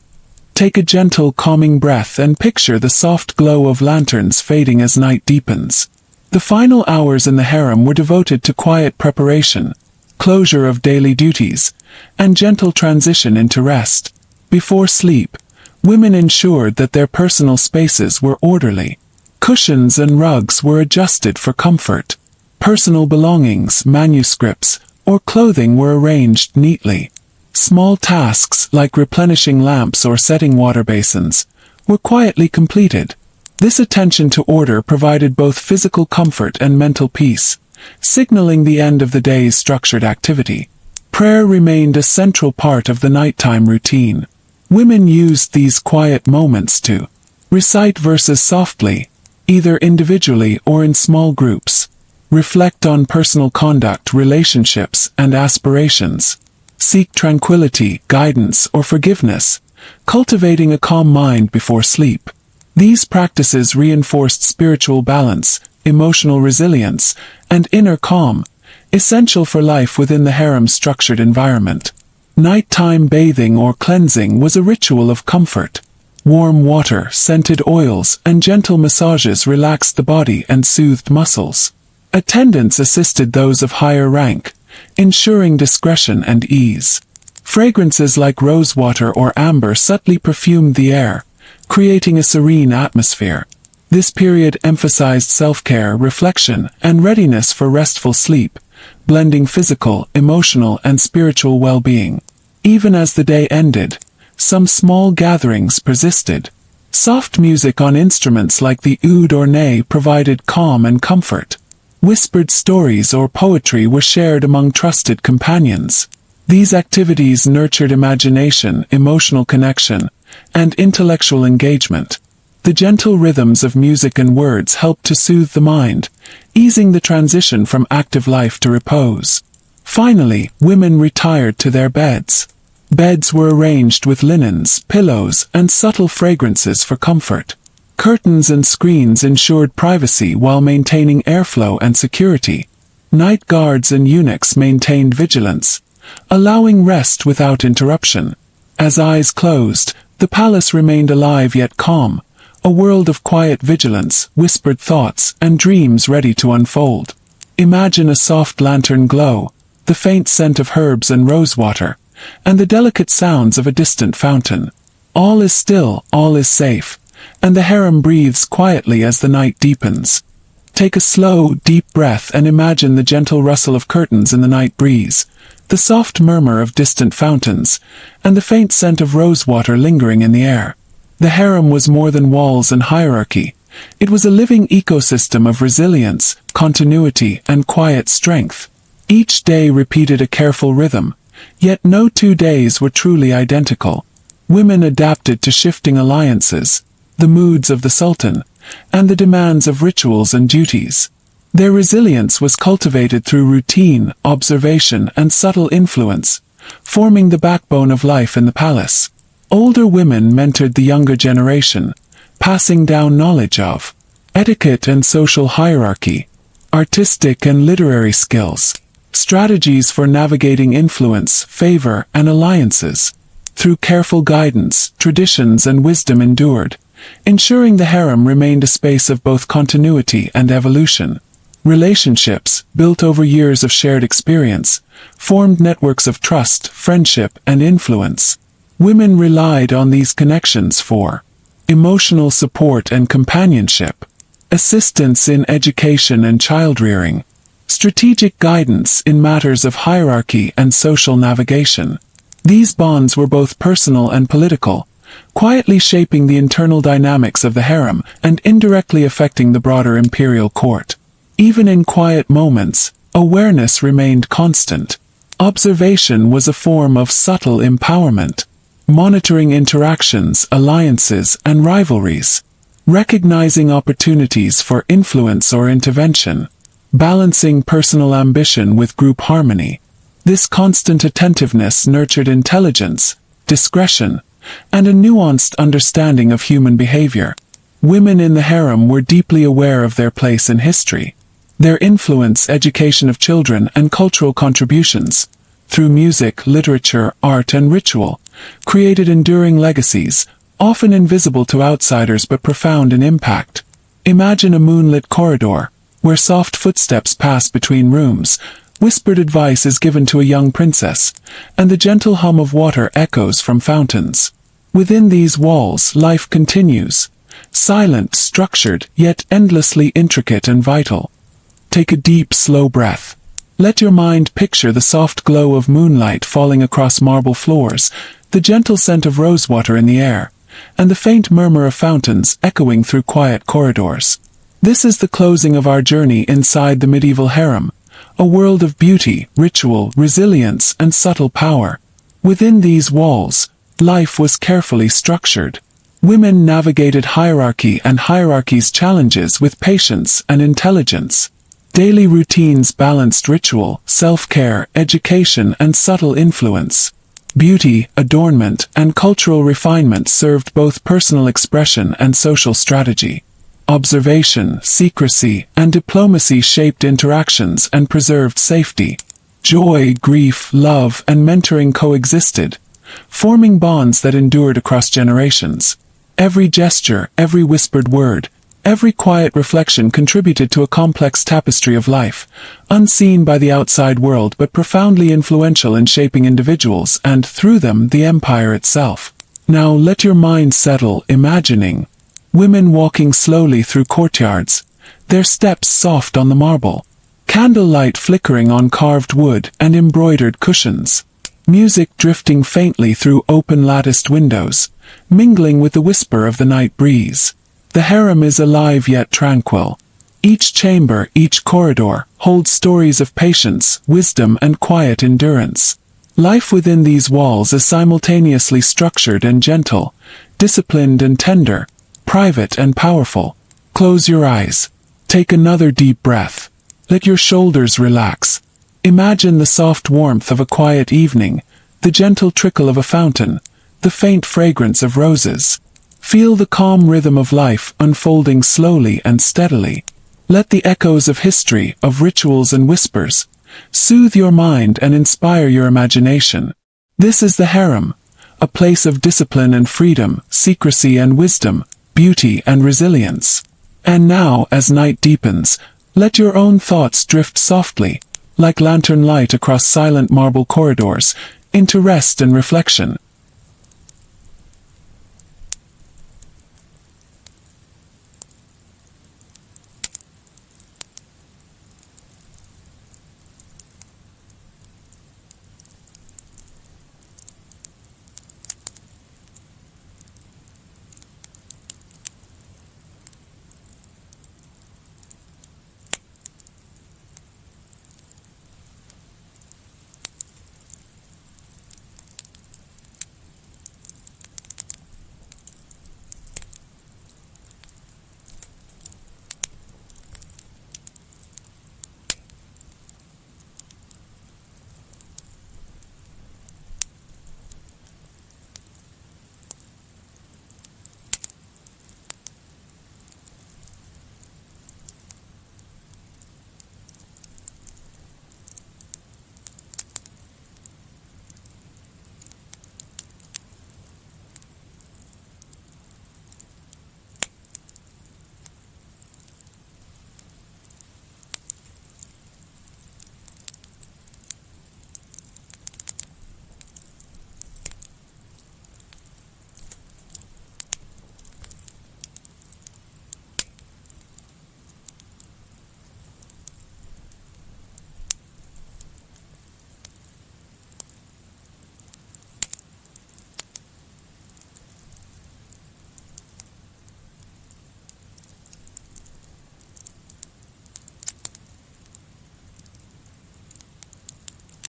Take a gentle, calming breath and picture the soft glow of lanterns fading as night deepens. The final hours in the harem were devoted to quiet preparation, closure of daily duties, and gentle transition into rest. Before sleep, women ensured that their personal spaces were orderly. Cushions and rugs were adjusted for comfort. Personal belongings, manuscripts, or clothing were arranged neatly. Small tasks like replenishing lamps or setting water basins were quietly completed. This attention to order provided both physical comfort and mental peace, signaling the end of the day's structured activity. Prayer remained a central part of the nighttime routine. Women used these quiet moments to recite verses softly, either individually or in small groups, reflect on personal conduct, relationships, and aspirations, seek tranquility, guidance, or forgiveness, cultivating a calm mind before sleep. These practices reinforced spiritual balance, emotional resilience, and inner calm, essential for life within the harem's structured environment. Nighttime bathing or cleansing was a ritual of comfort. Warm water, scented oils, and gentle massages relaxed the body and soothed muscles. Attendants assisted those of higher rank, ensuring discretion and ease. Fragrances like rosewater or amber subtly perfumed the air, creating a serene atmosphere. This period emphasized self-care, reflection, and readiness for restful sleep, blending physical, emotional, and spiritual well-being. Even as the day ended, some small gatherings persisted. Soft music on instruments like the oud or ney provided calm and comfort. Whispered stories or poetry were shared among trusted companions. These activities nurtured imagination, emotional connection, and intellectual engagement. The gentle rhythms of music and words helped to soothe the mind, easing the transition from active life to repose. Finally, women retired to their beds. Beds were arranged with linens, pillows, and subtle fragrances for comfort. Curtains and screens ensured privacy while maintaining airflow and security. Night guards and eunuchs maintained vigilance, allowing rest without interruption. As eyes closed, the palace remained alive yet calm, a world of quiet vigilance, whispered thoughts, and dreams ready to unfold. Imagine a soft lantern glow, the faint scent of herbs and rosewater, and the delicate sounds of a distant fountain. All is still, all is safe, and the harem breathes quietly as the night deepens. Take a slow, deep breath and imagine the gentle rustle of curtains in the night breeze, the soft murmur of distant fountains, and the faint scent of rosewater lingering in the air. The harem was more than walls and hierarchy. It was a living ecosystem of resilience, continuity, and quiet strength. Each day repeated a careful rhythm, yet no 2 days were truly identical. Women adapted to shifting alliances, the moods of the sultan, and the demands of rituals and duties. Their resilience was cultivated through routine, observation, and subtle influence, forming the backbone of life in the palace. Older women mentored the younger generation, passing down knowledge of etiquette and social hierarchy, artistic and literary skills, strategies for navigating influence, favor, and alliances. Through careful guidance, traditions and wisdom endured, ensuring the harem remained a space of both continuity and evolution. Relationships, built over years of shared experience, formed networks of trust, friendship, and influence. Women relied on these connections for emotional support and companionship, assistance in education and child-rearing, strategic guidance in matters of hierarchy and social navigation. These bonds were both personal and political, quietly shaping the internal dynamics of the harem and indirectly affecting the broader imperial court. Even in quiet moments, awareness remained constant. Observation was a form of subtle empowerment, monitoring interactions, alliances, and rivalries, recognizing opportunities for influence or intervention, balancing personal ambition with group harmony. This constant attentiveness nurtured intelligence, discretion, and a nuanced understanding of human behavior. Women in the harem were deeply aware of their place in history. Their influence, education of children, and cultural contributions, through music, literature, art, and ritual, created enduring legacies, often invisible to outsiders but profound in impact. Imagine a moonlit corridor, where soft footsteps pass between rooms, whispered advice is given to a young princess, and the gentle hum of water echoes from fountains. Within these walls, life continues, silent, structured, yet endlessly intricate and vital. Take a deep, slow breath. Let your mind picture the soft glow of moonlight falling across marble floors, the gentle scent of rosewater in the air, and the faint murmur of fountains echoing through quiet corridors. This is the closing of our journey inside the medieval harem, a world of beauty, ritual, resilience, and subtle power. Within these walls, life was carefully structured. Women navigated hierarchy and hierarchy's challenges with patience and intelligence. Daily routines balanced ritual, self-care, education, and subtle influence. Beauty, adornment, and cultural refinement served both personal expression and social strategy. Observation, secrecy, and diplomacy shaped interactions and preserved safety. Joy, grief, love, and mentoring coexisted, forming bonds that endured across generations. Every gesture, every whispered word, every quiet reflection contributed to a complex tapestry of life, unseen by the outside world but profoundly influential in shaping individuals and, through them, the empire itself. Now let your mind settle, imagining women walking slowly through courtyards, their steps soft on the marble, candlelight flickering on carved wood and embroidered cushions, music drifting faintly through open latticed windows, mingling with the whisper of the night breeze. The harem is alive yet tranquil. Each chamber, each corridor, holds stories of patience, wisdom, and quiet endurance. Life within these walls is simultaneously structured and gentle, disciplined and tender, private and powerful. Close your eyes. Take another deep breath. Let your shoulders relax. Imagine the soft warmth of a quiet evening, the gentle trickle of a fountain, the faint fragrance of roses. Feel the calm rhythm of life unfolding slowly and steadily. Let the echoes of history, of rituals and whispers, soothe your mind and inspire your imagination. This is the harem, a place of discipline and freedom, secrecy and wisdom, beauty and resilience. And now, as night deepens, let your own thoughts drift softly, like lantern light across silent marble corridors, into rest and reflection.